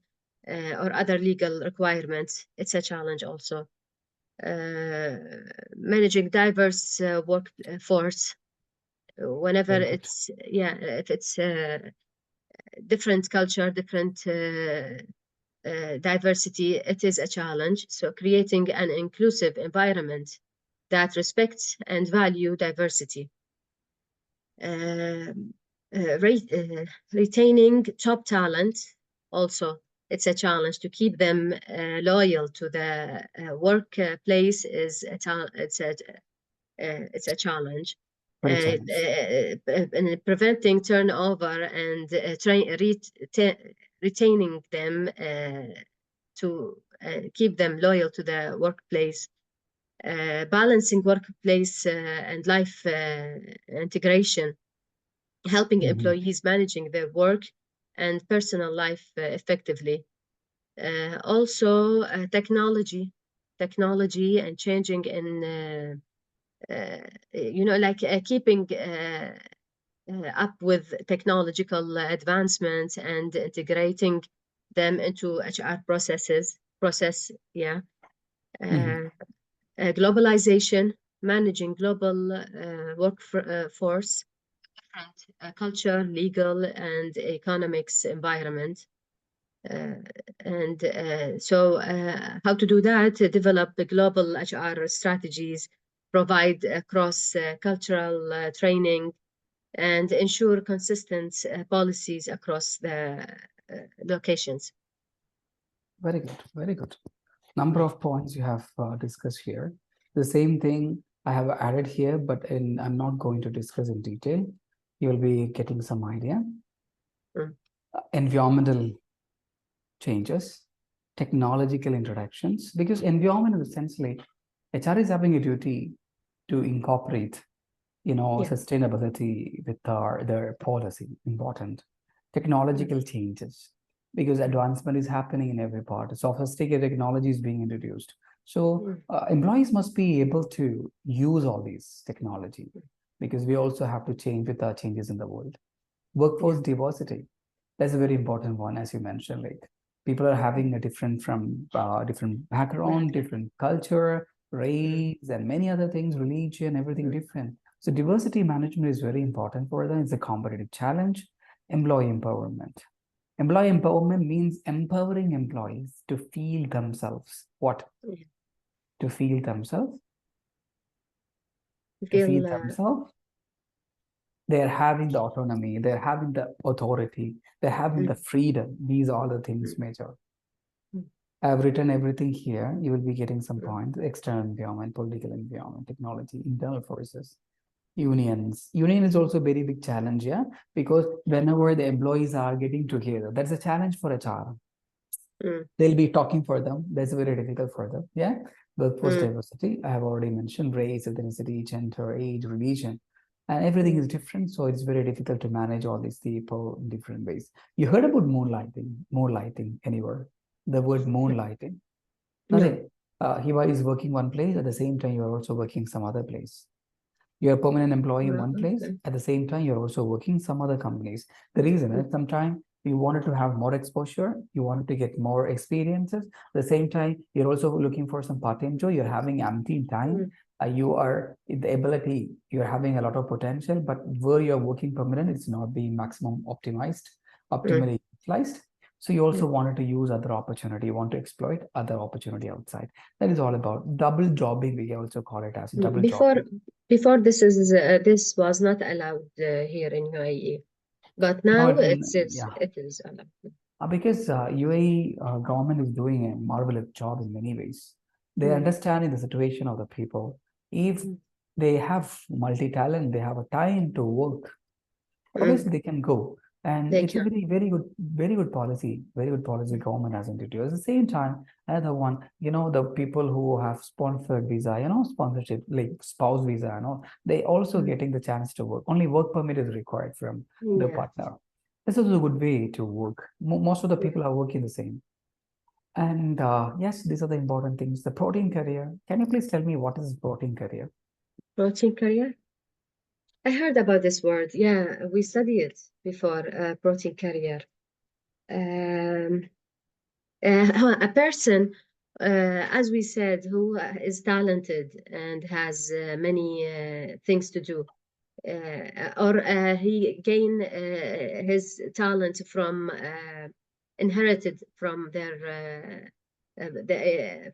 or other legal requirements. It's a challenge also. Managing diverse workforce. Whenever Very good. if it's different culture, different diversity, it is a challenge. So creating an inclusive environment that respects and value diversity. Retaining top talent, also, it's a challenge to keep them loyal to the workplace. It's a challenge. Very challenge. And preventing turnover and retaining them to keep them loyal to the workplace. Balancing workplace and life integration, helping employees managing their work and personal life effectively. Also, technology and changing in like keeping up with technological advancements and integrating them into HR process. Yeah. Globalization, managing global workforce, different culture, legal, and economics environment. And how to do that? Develop the global HR strategies, provide cross-cultural training, and ensure consistent policies across the locations. Very good. Very good. Number of points you have discussed here. The same thing I have added here, but I'm not going to discuss in detail. You'll be getting some idea. Environmental changes, technological introductions, because environment is essentially HR is having a duty to incorporate, sustainability with their policy. Important technological changes, because advancement is happening in every part. Sophisticated technology is being introduced. So employees must be able to use all these technology, because we also have to change with the changes in the world. Workforce diversity, that's a very important one, as you mentioned. Like people are having a different background, different culture, race, and many other things, religion, everything different. So diversity management is very important for them. It's a competitive challenge. Employee empowerment. Employee empowerment means empowering employees to feel themselves. What? To feel themselves to Feel feed themselves. They're having the autonomy, they're having the authority, they're having the freedom. These are the things major. I've written everything here. You will be getting some points: external environment, political environment, technology, internal forces, unions. Union is also a very big challenge, yeah, because whenever the employees are getting together, that's a challenge for HR. They'll be talking for them. That's very difficult for them. Yeah. Workforce diversity, I have already mentioned: race, ethnicity, gender, age, religion, and everything is different. So it's very difficult to manage all these people in different ways. You heard about moonlighting anywhere? The word moonlighting. No. Nothing. Hiba is working one place, at the same time, you're also working some other place. You're a permanent employee in one place, at the same time, you're also working some other companies. The reason is sometimes you wanted to have more exposure, you wanted to get more experiences. At the same time, you're also looking for some part-time job, you're having empty time. You are the ability, you're having a lot of potential, but where you're working permanent, it's not being maximum optimally utilized. So you also wanted to use other opportunity, you want to exploit other opportunity outside. That is all about double jobbing. We also call it as double jobbing. Before this was not allowed here in UAE, but now No, it yeah. is allowed. Because UAE government is doing a marvelous job in many ways. They understanding the situation of the people. If they have multi-talent, they have a time to work, obviously they can go. And They it's a can. very good policy government has introduced. At the same time, another one, the people who have sponsored visa, sponsorship, like spouse visa, they also getting the chance to work. Only work permit is required from the partner. This is a good way to work. Most of the people are working the same. And yes, these are the important things. The protein career. Can you please tell me what is protein career? Protein career? I heard about this word. Yeah, we studied it before, protein career. A person, as we said, who is talented and has many things to do, or he gain his talent from inherited from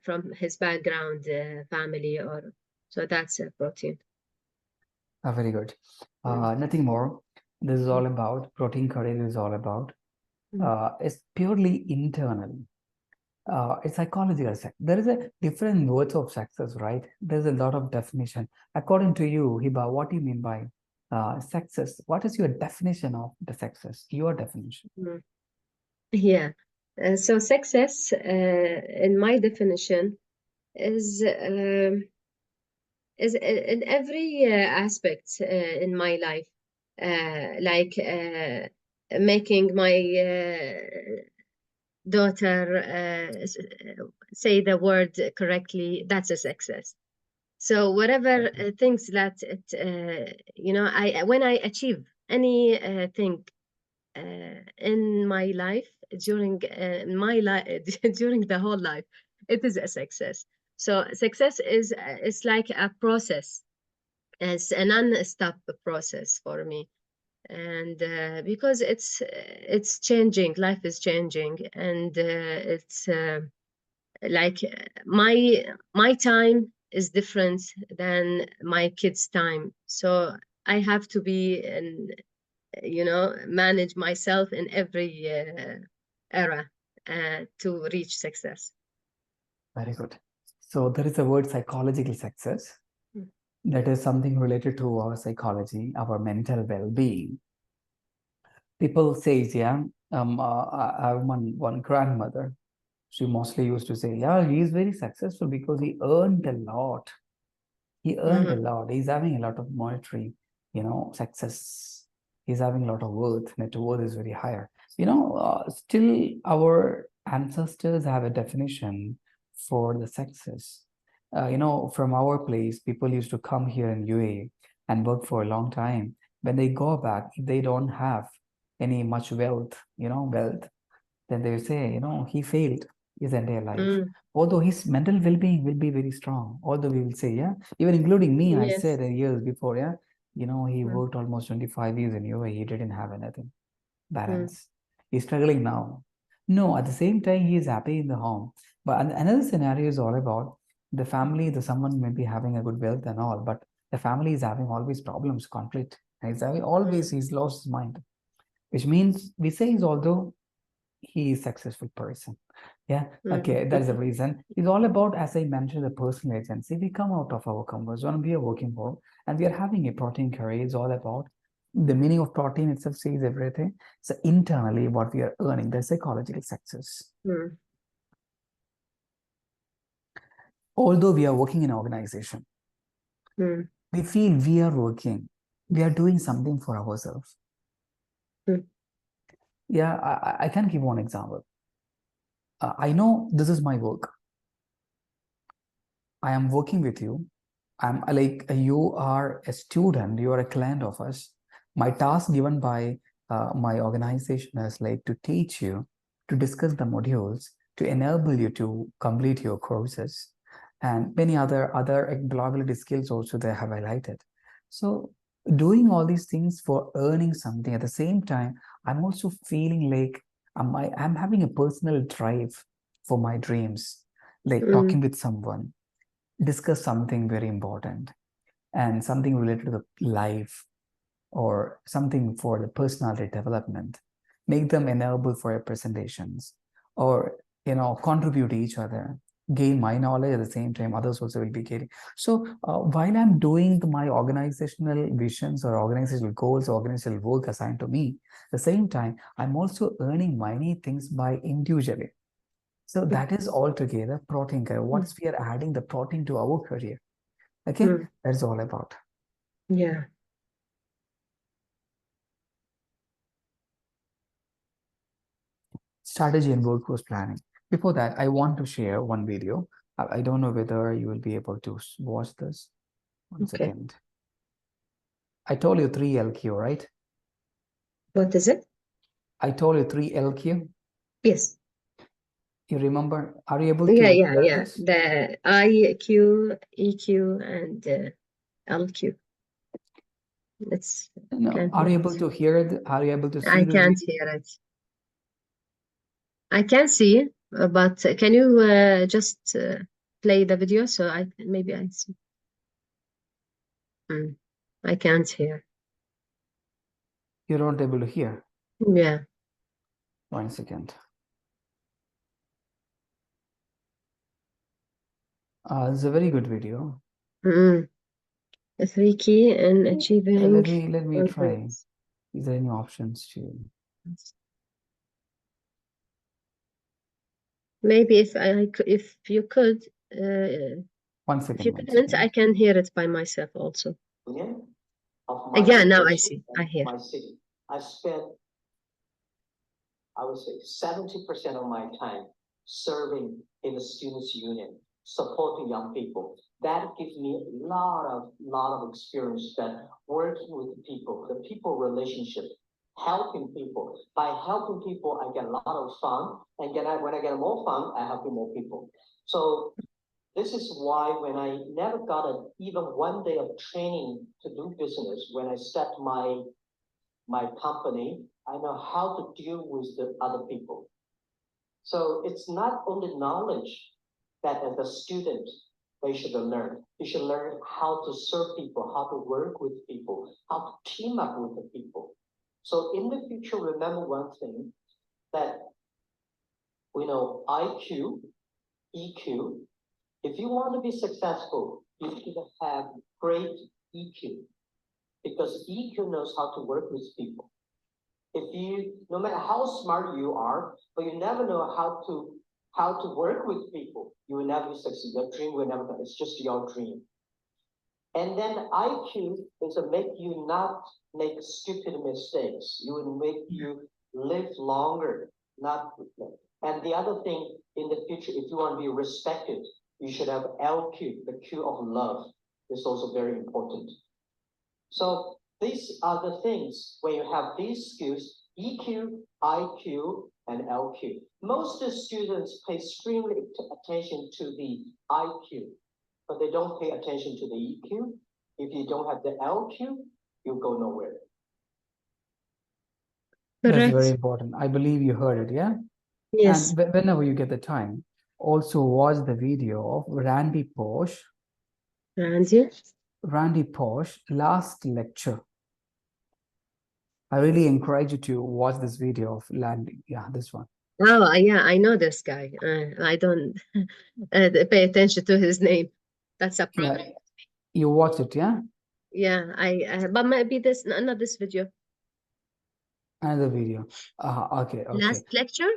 from his background, family, or so that's a protein. Very good. Nothing more. This is all about protein career is all about. It's purely internal. It's psychological sex. There is a different words of success, right? There's a lot of definition. According to you, Hiba, what do you mean by success? What is your definition of the success? Your definition. Yeah. So success, in my definition, is in every aspect in my life, like making my daughter say the word correctly. That's a success. So whatever things that I when I achieve any thing in my life during my life during the whole life, it is a success. So success is it's like a process. It's a non-stop process for me, and because it's changing, life is changing, and it's like my time is different than my kids' time, so I have to be and manage myself in every era to reach success. Very good. So there is a word psychological success. That is something related to our psychology, our mental well-being. People say, yeah, I have one grandmother. She mostly used to say, yeah, he is very successful because he earned a lot. He earned a lot. He's having a lot of monetary, success. He's having a lot of worth. Net worth is very higher. Still our ancestors have a definition for the success. From our place, people used to come here in UAE and work for a long time. When they go back, if they don't have any much wealth, then they say, he failed his entire life. Although his mental well-being will be very strong. Although we will say, yeah, even including me, I Yes. said years before, yeah, he worked almost 25 years in UAE. He didn't have anything. Balance. He's struggling now. No, at the same time, he is happy in the home. But another scenario is all about the family, someone may be having a good wealth and all, but The family is having always problems, conflict. He's having always, he's lost his mind, which means we say is although he is a successful person. Yeah, okay, that's the reason. It's all about, as I mentioned, the personal agency. We come out of our comfort zone, we are working for, and we are having a protein career. It's all about the meaning of protein itself says everything. So internally, what we are earning, the psychological success. Although we are working in an organization, we feel we are working, we are doing something for ourselves. Yeah, I can give one example. I know this is my work. I am working with you. I'm like, you are a student, you are a client of us. My task given by my organization is like to teach you, to discuss the modules, to enable you to complete your courses, and many other employability skills also they have highlighted. So doing all these things for earning something at the same time, I'm also feeling like I'm having a personal drive for my dreams, like talking with someone, discuss something very important and something related to the life or something for the personality development, make them enable for your presentations, or contribute to each other, gain my knowledge at the same time others also will be getting. So while I'm doing my organizational visions or organizational goals, organizational work assigned to me, at the same time I'm also earning many things by individually. So that is altogether protein career. Once we are adding the protein to our career, okay, that's all about. Yeah. Strategy and workforce planning. Before that, I want to share one video. I don't know whether you will be able to watch this. One second. I told you 3LQ, right? What is it? I told you 3LQ. Yes. You remember? Are you able to Yeah. this? The IQ, EQ, and LQ. Let's. No. Are you able to hear it? Are you able to see I this can't video? hear it. I can see, but can you just play the video so maybe I see. I can't hear. You're not able to hear? Yeah. 1 second. It's a very good video. The 3 key in achieving. Let me try. Is there any options to? Maybe if you could. 1 second. If you can't, I can hear it by myself also. Again, now I see. I hear. My city. I spent, I would say, 70% of my time serving in the students' union, supporting young people. That gives me a lot of experience that working with people, the people relationship, helping people. By helping people, I get a lot of fun, and when I get more fun, I help more people. So this is why when I never got even 1 day of training to do business, when I set my company, I know how to deal with the other people. So it's not only knowledge that as a student they should learn. You should learn how to serve people, how to work with people, how to team up with the people. So in the future, remember one thing, that IQ, EQ. If you want to be successful, you should have great EQ, because EQ knows how to work with people. No matter how smart you are, but you never know how to work with people, you will never succeed. Your dream will never come. It's just your dream. And then IQ is to make you not make stupid mistakes. You will make you live longer, not. And the other thing in the future, if you want to be respected, you should have LQ, the Q of love, is also very important. So these are the things when you have these skills: EQ, IQ, and LQ. Most students pay extremely attention to the IQ, but they don't pay attention to the EQ. If you don't have the LQ, you go nowhere. That's very important. I believe you heard it, yeah? Yes. And whenever you get the time, also watch the video of Randy Posh. Randy? Randy Posh, last lecture. I really encourage you to watch this video of landing. Yeah, this one. Oh, yeah, I know this guy. I don't pay attention to his name. That's a problem. Yeah, you watch it, yeah? Yeah, but maybe not this video. Another video. Okay. Last lecture?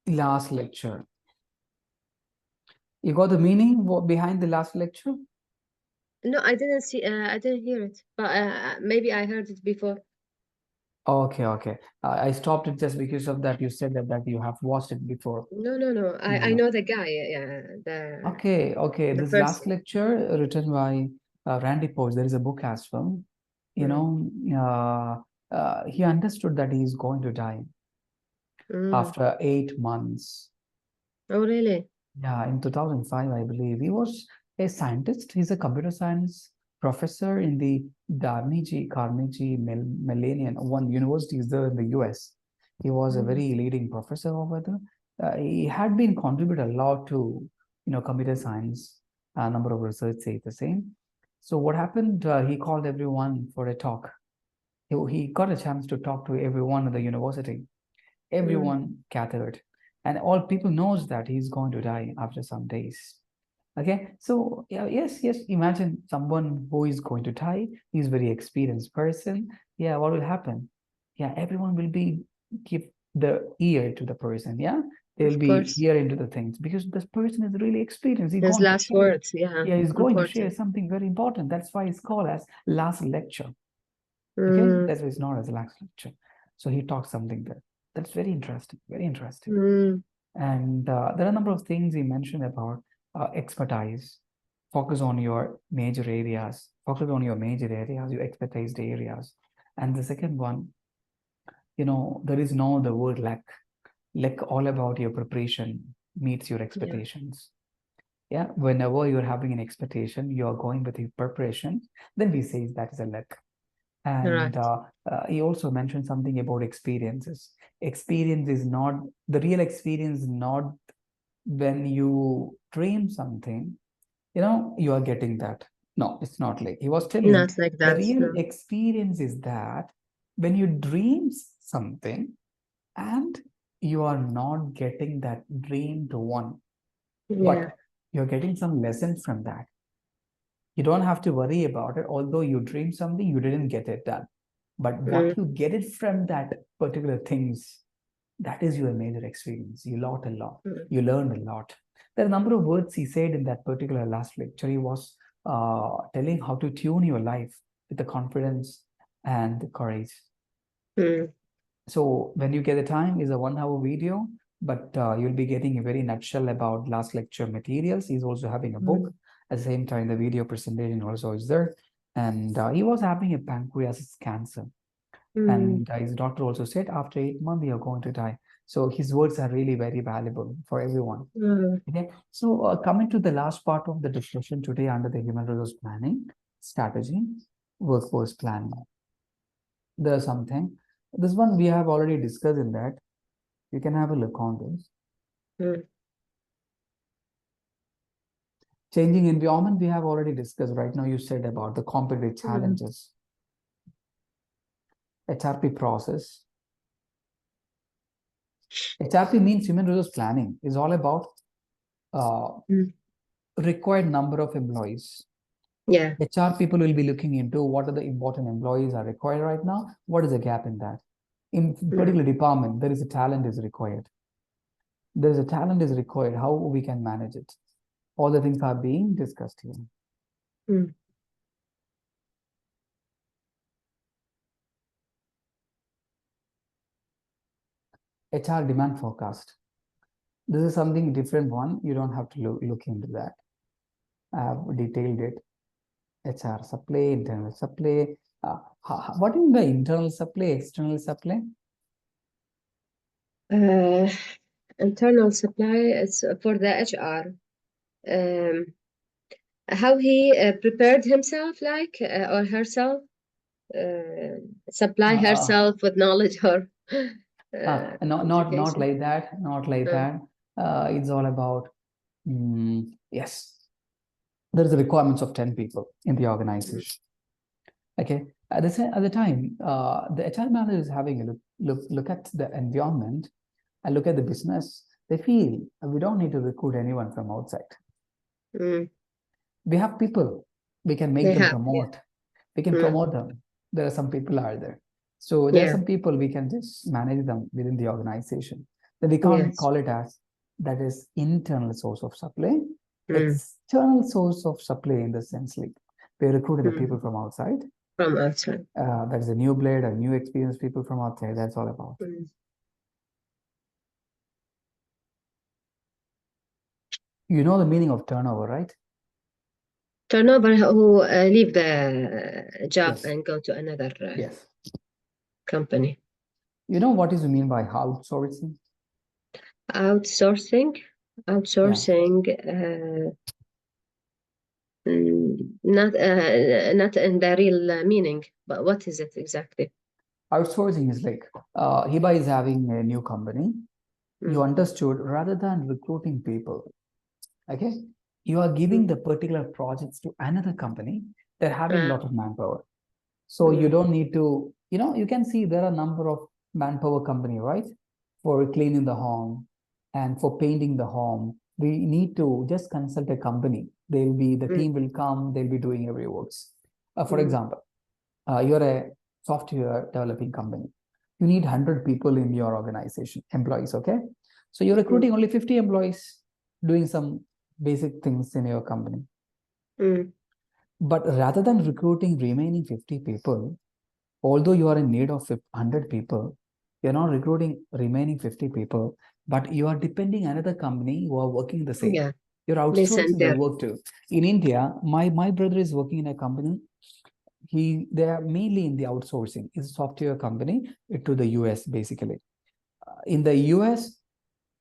Last lecture. You got the meaning behind the last lecture? No, I didn't see. I didn't hear it, but maybe I heard it before. Okay. I stopped it just because of that. You said that you have watched it before. No. I know the guy. Yeah, Okay. the This person. last lecture written by Randy Post. There is a book as well. You know, he understood that he is going to die after 8 months. Oh, really? Yeah, in 2005, I believe. He was a scientist. He's a computer science professor in the Carnegie Mellon one university is there in the US. He was a very leading professor over there. He had been contributed a lot to, computer science. A number of research say the same. So what happened? He called everyone for a talk. He got a chance to talk to everyone at the university. Everyone gathered, and all people knows that he's going to die after some days. Okay, so yeah, yes, imagine someone who is going to die. He's a very experienced person. Yeah, what will happen? Yeah, everyone will be give the ear to the person. Yeah, they'll be hear into the things because this person is really experienced. He's His going last to share, words, yeah. Yeah, he's going to share Important. something very important. That's why it's called as last lecture. Okay, that's why it's known as last lecture. So he talks something there. That's very interesting. And there are a number of things he mentioned about expertise. Focus on your major areas. Your expertise areas. And the second one, there is no the word lack. Lack all about your preparation meets your expectations. Yeah. Whenever you're having an expectation, you're going with your preparation, then we say that is a lack. And he also mentioned something about experiences. Experience is not the real experience, not when you dream something, you are getting that. No, it's not like he was telling. Not like that. The real experience is that when you dream something and you are not getting that dream to one, but you're getting some lessons from that. You don't have to worry about it. Although you dream something, you didn't get it done. But what you get it from that particular things, that is your major experience. You learned a lot. You learned a lot. There are a number of words he said in that particular last lecture. He was telling how to tune your life with the confidence and the courage. So when you get the time, is a 1 hour video, but you'll be getting a very nutshell about last lecture materials. He's also having a book. At the same time, the video presentation also is there. And he was having a pancreas cancer. And his doctor also said, after 8 months, you're going to die. So his words are really very valuable for everyone. Okay. So coming to the last part of the discussion today under the human resource planning strategy, workforce planning. There's something. This one we have already discussed in that. You can have a look on this. Changing environment, we have already discussed. Right now, you said about the competitive challenges. HRP process. HRP means human resource planning. Is all about required number of employees. Yeah. HR people will be looking into what are the important employees are required right now. What is the gap in that? In particular department, there is a talent is required. There is a talent is required. How we can manage it? All the things are being discussed here. HR demand forecast. This is something different one. You don't have to look into that. I have detailed it. HR supply, internal supply. What is the internal supply, external supply? Internal supply is for the HR. How he prepared himself, like or herself, supply herself with knowledge or not like that. Not like that. It's all about yes. there's a requirements of 10 people in the organization. Okay, at the time, the HR manager is having a look at the environment and look at the business. They feel we don't need to recruit anyone from outside. We have people, we can make them promote. We can promote them. There are some people out there. So there are some people we can just manage them within the organization. Then we can't call it as that is internal source of supply. External source of supply in the sense like we're recruiting the people from outside. From outside. That's a new blade or new experienced people from outside. That's all about. You know the meaning of turnover, right? Turnover who leave the job and go to another company. You know what is the mean by outsourcing? Outsourcing, not in the real meaning, but what is it exactly? Outsourcing is like Hiba is having a new company. You understood, rather than recruiting people, okay, you are giving the particular projects to another company. They're having a lot of manpower. So you don't need to, you can see there are a number of manpower company, right? For cleaning the home and for painting the home. We need to just consult a company. The team will come, they'll be doing every works. For example, you're a software developing company. You need 100 people in your organization, employees, okay? So you're recruiting only 50 employees doing some basic things in your company. But rather than recruiting remaining 50 people, although you are in need of 100 people, you're not recruiting remaining 50 people, but you are depending on another company who are working the same. You're outsourcing the work to. In India, my brother is working in a company. They are mainly in the outsourcing. It's a software company to the US, basically. In the US,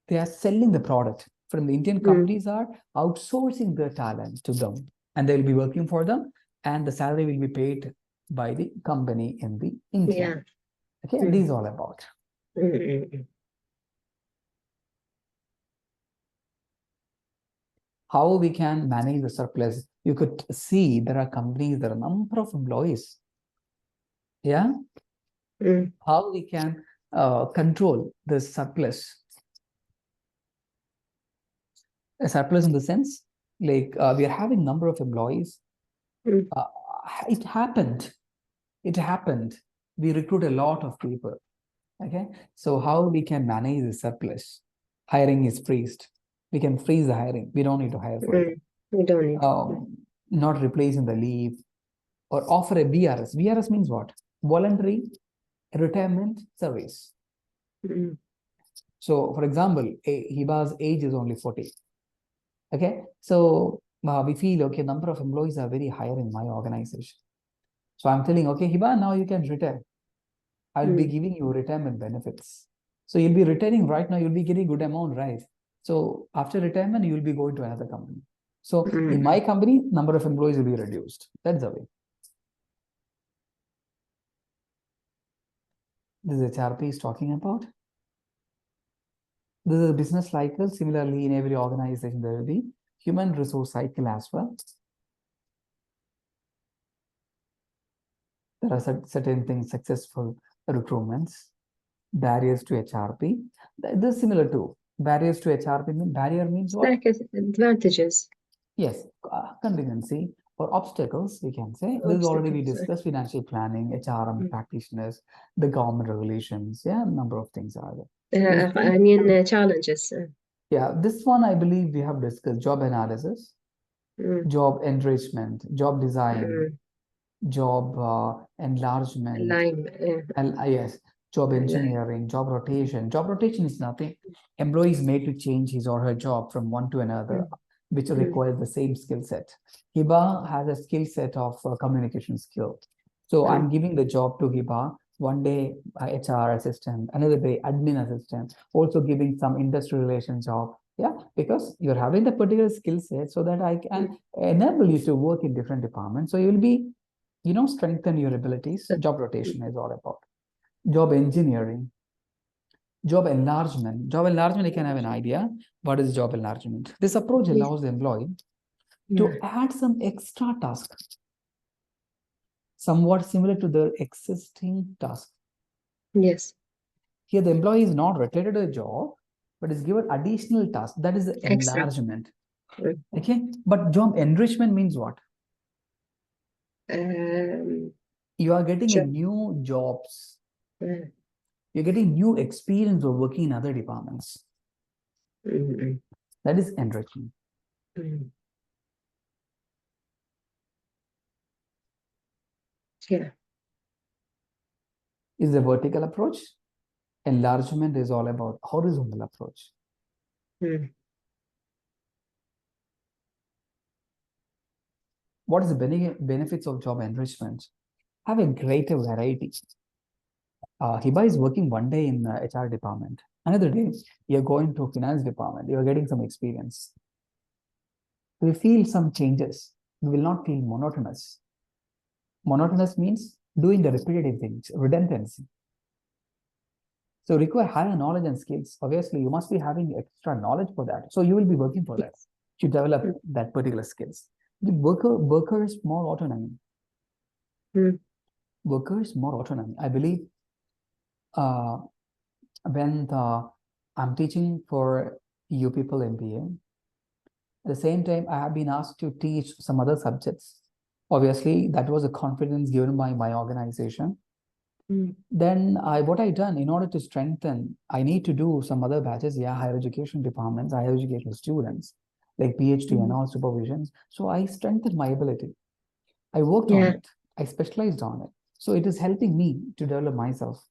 they are selling the product. From the Indian companies are outsourcing their talent to them, and they will be working for them, and the salary will be paid by the company in the India. Okay, this is all about. How we can manage the surplus. You could see there are companies, there are a number of employees. Yeah. How we can control the surplus. A surplus in the sense, like we are having number of employees. It happened. We recruit a lot of people. Okay. So how we can manage the surplus? Hiring is freezed. We can freeze the hiring. We don't need to hire for it. We don't need not replacing the leave or offer a VRS. VRS means what? Voluntary retirement service. So, for example, Hiba's age is only 40. Okay, so we feel, okay, number of employees are very higher in my organization. So I'm telling, okay, Hiba, now you can retire. I'll be giving you retirement benefits. So you'll be retiring right now, you'll be getting good amount, right? So after retirement, you'll be going to another company. So in my company, number of employees will be reduced. That's the way. This is HRP is talking about. This is a business cycle. Similarly, in every organization, there will be human resource cycle as well. There are certain things, successful recruitments, barriers to HRP. This is similar to barriers to HRP. Barrier means what? Like advantages. Yes, contingency or obstacles, we can say. This is already we discussed: financial planning, HRM practitioners, the government regulations. Yeah, a number of things are there. I mean, challenges. Yeah, this one I believe we have discussed: job analysis, job enrichment, job design, job enlargement. Yes, job engineering, job rotation. Job rotation is nothing. Employee is made to change his or her job from one to another, which requires the same skill set. Hiba has a skill set of communication skill. So I'm giving the job to Hiba. One day HR assistant, another day admin assistant, also giving some industry relations job. Yeah, because you're having the particular skill set so that I can enable you to work in different departments. So you will be, strengthen your abilities. Job rotation is all about. Job engineering, job enlargement. Job enlargement, you can have an idea. What is job enlargement? This approach allows the employee to add some extra task, somewhat similar to the existing task. Yes. Here, the employee is not rotated a job, but is given additional task. That is the Extra. enlargement. Mm. Okay, but job enrichment means what? You are getting a Sure. new jobs. Mm. You're getting new experience of working in other departments. Mm. That is enrichment. Mm. Yeah. Is the vertical approach. Enlargement is all about horizontal approach. Mm. What is the benefits of job enrichment? Have a greater variety. Hiba is working one day in the HR department. Another day, you're going to finance department. You're getting some experience. We feel some changes. We will not feel monotonous. Monotonous means doing the repetitive things, redundancy. So require higher knowledge and skills. Obviously, you must be having extra knowledge for that. So you will be working for that to develop that particular skills. The workers more autonomy. Mm. Workers more autonomy. I believe when I'm teaching for you people MBA, at the same time, I have been asked to teach some other subjects. Obviously, that was a confidence given by my organization. Mm. Then what I done in order to strengthen, I need to do some other batches, higher education departments, higher education students, like PhD and all supervisions. So I strengthened my ability. I worked on it. I specialized on it. So it is helping me to develop myself.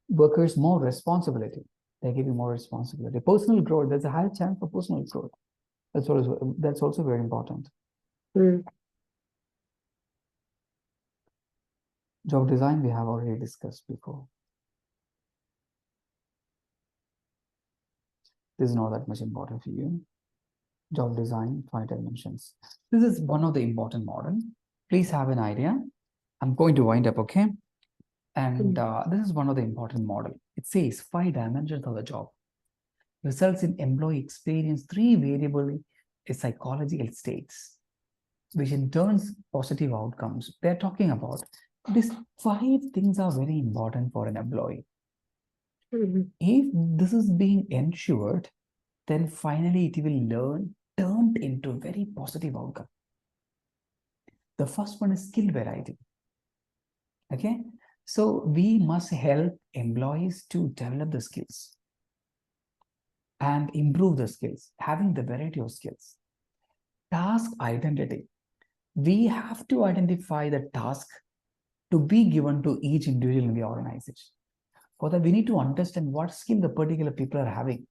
Workers more responsibility. They give you more responsibility. Personal growth. There's a higher chance for personal growth. That's also very important. Mm. Job design we have already discussed before. This is not that much important for you. Job design, 5 dimensions. This is one of the important model. Please have an idea. I'm going to wind up, okay? And this is one of the important model. It says 5 dimensions of the job. Results in employee experience 3 variable psychological states, which in turns positive outcomes. They're talking about these 5 things are very important for an employee. Mm-hmm. If this is being ensured, then finally it will turned into very positive outcome. The first one is skill variety. Okay, so we must help employees to develop the skills and improve the skills, having the variety of skills. Task identity. We have to identify the task to be given to each individual in the organization. For that, we need to understand what skill the particular people are having.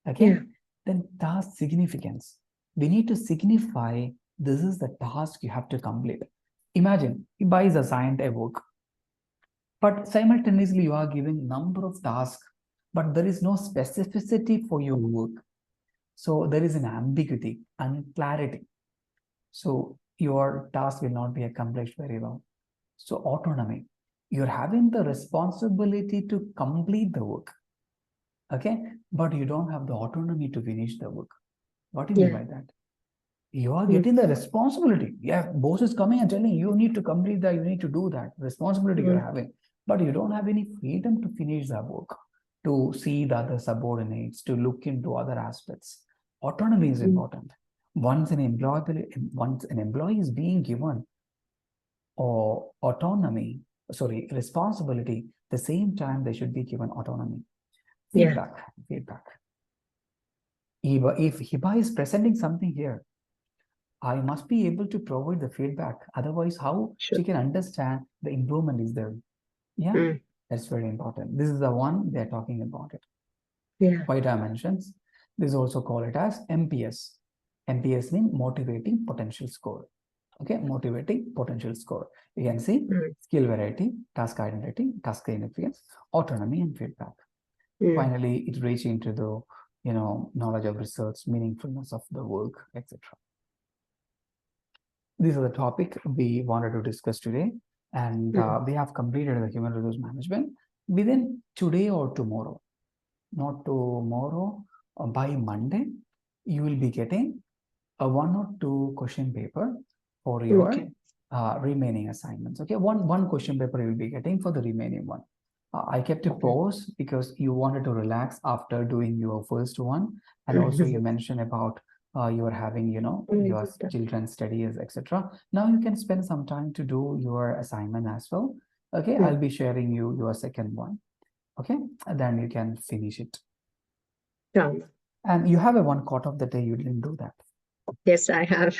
Okay, Yeah. then task significance. We need to signify this is the task you have to complete. Imagine Iba is assigned a work, but simultaneously you are giving number of tasks, but there is no specificity for your work. So there is an ambiguity and clarity. So your task will not be accomplished very well. So autonomy. You're having the responsibility to complete the work. Okay, but you don't have the autonomy to finish the work. What do you mean by that? You are getting the responsibility. Yeah, boss is coming and telling you need to complete that, you need to do that. Responsibility you're having, but you don't have any freedom to finish the work, to see the other subordinates, to look into other aspects. Autonomy is important. Once an employee is being given or responsibility, the same time they should be given autonomy. Feedback. If Hiba is presenting something here, I must be able to provide the feedback. Otherwise, how she can understand the improvement is there? Yeah, that's very important. This is the one they're talking about it. Yeah. 5 dimensions. This also call it as MPS. MPS means motivating potential score. Okay, motivating potential score. You can see skill variety, task identity, task significance, autonomy, and feedback. Finally, it reaches into the knowledge of research, meaningfulness of the work, etc. These are the topic we wanted to discuss today, and we have completed the human resource management within today or tomorrow. Not tomorrow, by Monday, you will be getting a 1 or 2 question paper for your Okay. remaining assignments. Okay, one question paper you will be getting for the remaining one. I kept a Okay. pause because you wanted to relax after doing your first one, and also you mentioned about you are having, you know, your children's studies, etc. Now you can spend some time to do your assignment as well. Okay, I'll be sharing you your second one. Okay, and then you can finish it. Done. And you have a 1/4 of the day you didn't do that. Yes, I have.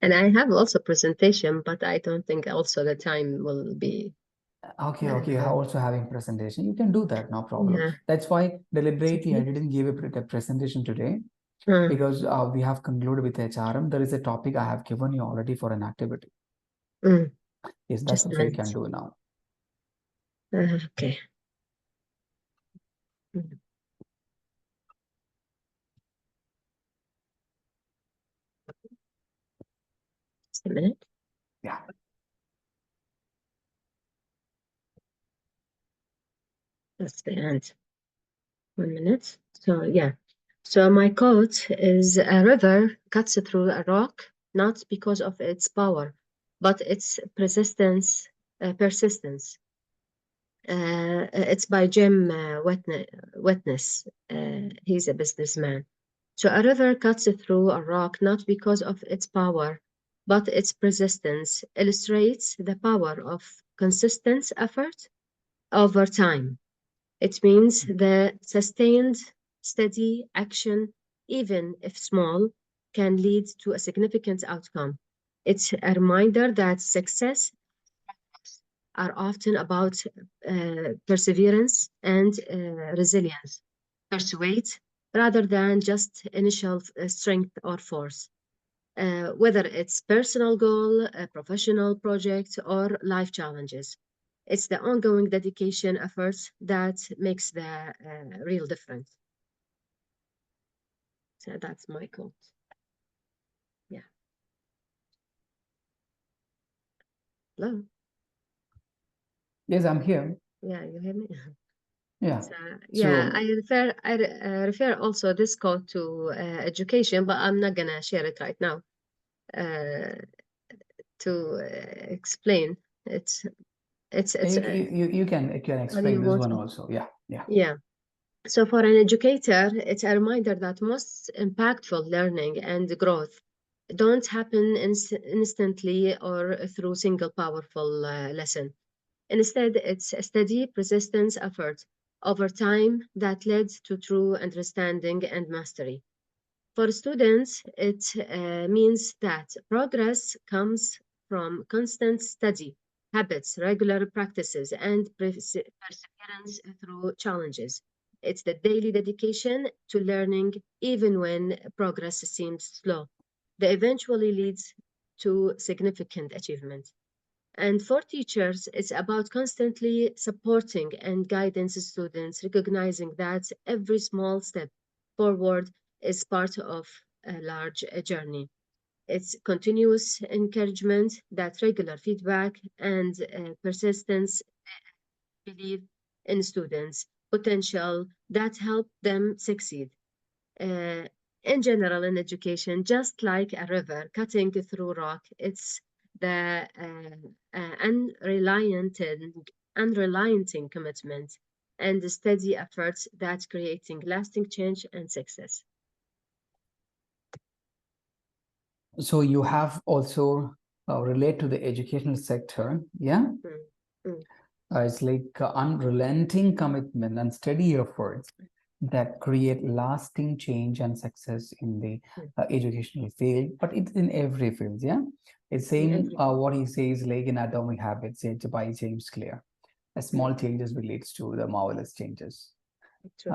And I have also presentation, but I don't think also the time will be. Okay, you're also having presentation. You can do that, no problem. Yeah. That's why deliberately I didn't give a presentation today because we have concluded with HRM. There is a topic I have given you already for an activity. Yes, that's Just a also you minute. can do now. Okay. Just a minute. Yeah. That's the end. 1 minute. So yeah. So my quote is: a river cuts through a rock not because of its power, but its persistence. It's by Jim Witness. He's a businessman. So a river cuts through a rock not because of its power, but its persistence illustrates the power of consistent effort over time. It means the sustained, steady action, even if small, can lead to a significant outcome. It's a reminder that success are often about perseverance and resilience, persuade, rather than just initial strength or force. Whether it's personal goal, a professional project, or life challenges. It's the ongoing dedication efforts that makes the real difference. So that's my quote. Yeah. Hello. Yes, I'm here. Yeah, you hear me? Yeah. So, yeah, So I refer also this quote to education, but I'm not gonna share it right now to explain. It's you can how do explain you this want one it? also. Yeah. Yeah. So for an educator, it's a reminder that most impactful learning and growth don't happen instantly or through single powerful lesson. Instead, it's a steady, persistence effort over time that led to true understanding and mastery. For students, it means that progress comes from constant study, habits, regular practices, and perseverance through challenges. It's the daily dedication to learning, even when progress seems slow, that eventually leads to significant achievement. And for teachers, it's about constantly supporting and guiding students, recognizing that every small step forward is part of a large journey. It's continuous encouragement, that regular feedback, and persistence belief in students' potential that help them succeed. Uh, in general, in education, just like a river cutting through rock, it's the unrelenting commitment and the steady efforts that creating lasting change and success. so you have also relate to the educational sector. Yeah. Mm, mm, It's like unrelenting commitment and steady efforts that create lasting change and success in the mm. educational field, but it's in every field. Yeah, it's In same every what he says, like in Atomic Habits, by James Clear. A small changes will leads to the marvelous changes. true.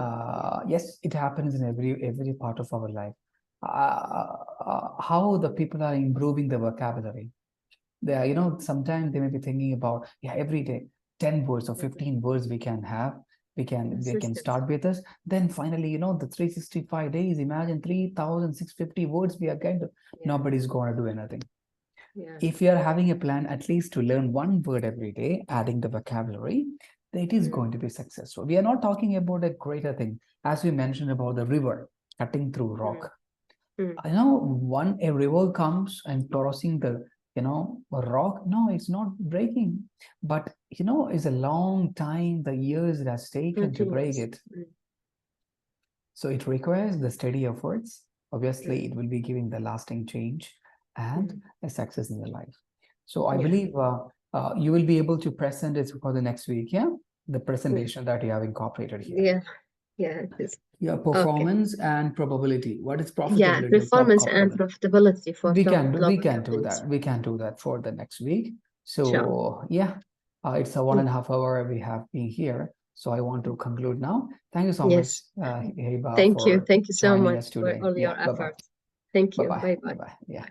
Yes, it happens in every part of our life. How the people are improving the vocabulary. They are, sometimes they may be thinking about, yeah, every day 10 words or 15 words we can have, they can Consistent. start with us. Then finally, the 365 days, imagine 3,650 words we are going to, Yeah. nobody's going to do anything. Yeah. If you are having a plan at least to learn one word every day, adding the vocabulary, then it is going to be successful. We are not talking about a greater thing, as we mentioned about the river cutting through rock. You know, a river comes and crossing the, a rock. No, it's not breaking. But, it's a long time, the years it has taken to break it. So it requires the steady efforts. Obviously, it will be giving the lasting change and a success in the life. So I believe you will be able to present it for the next week, the presentation that you have incorporated here. It is. Yeah, performance and probability. What is profitability? Yeah, performance and profitability for we can do that. We can do that for the next week. So sure. It's a 1.5 hour we have been here. So I want to conclude now. Thank you so much, Heba. Thank you so much us today. for all your efforts. Thank you. Bye bye. Yeah.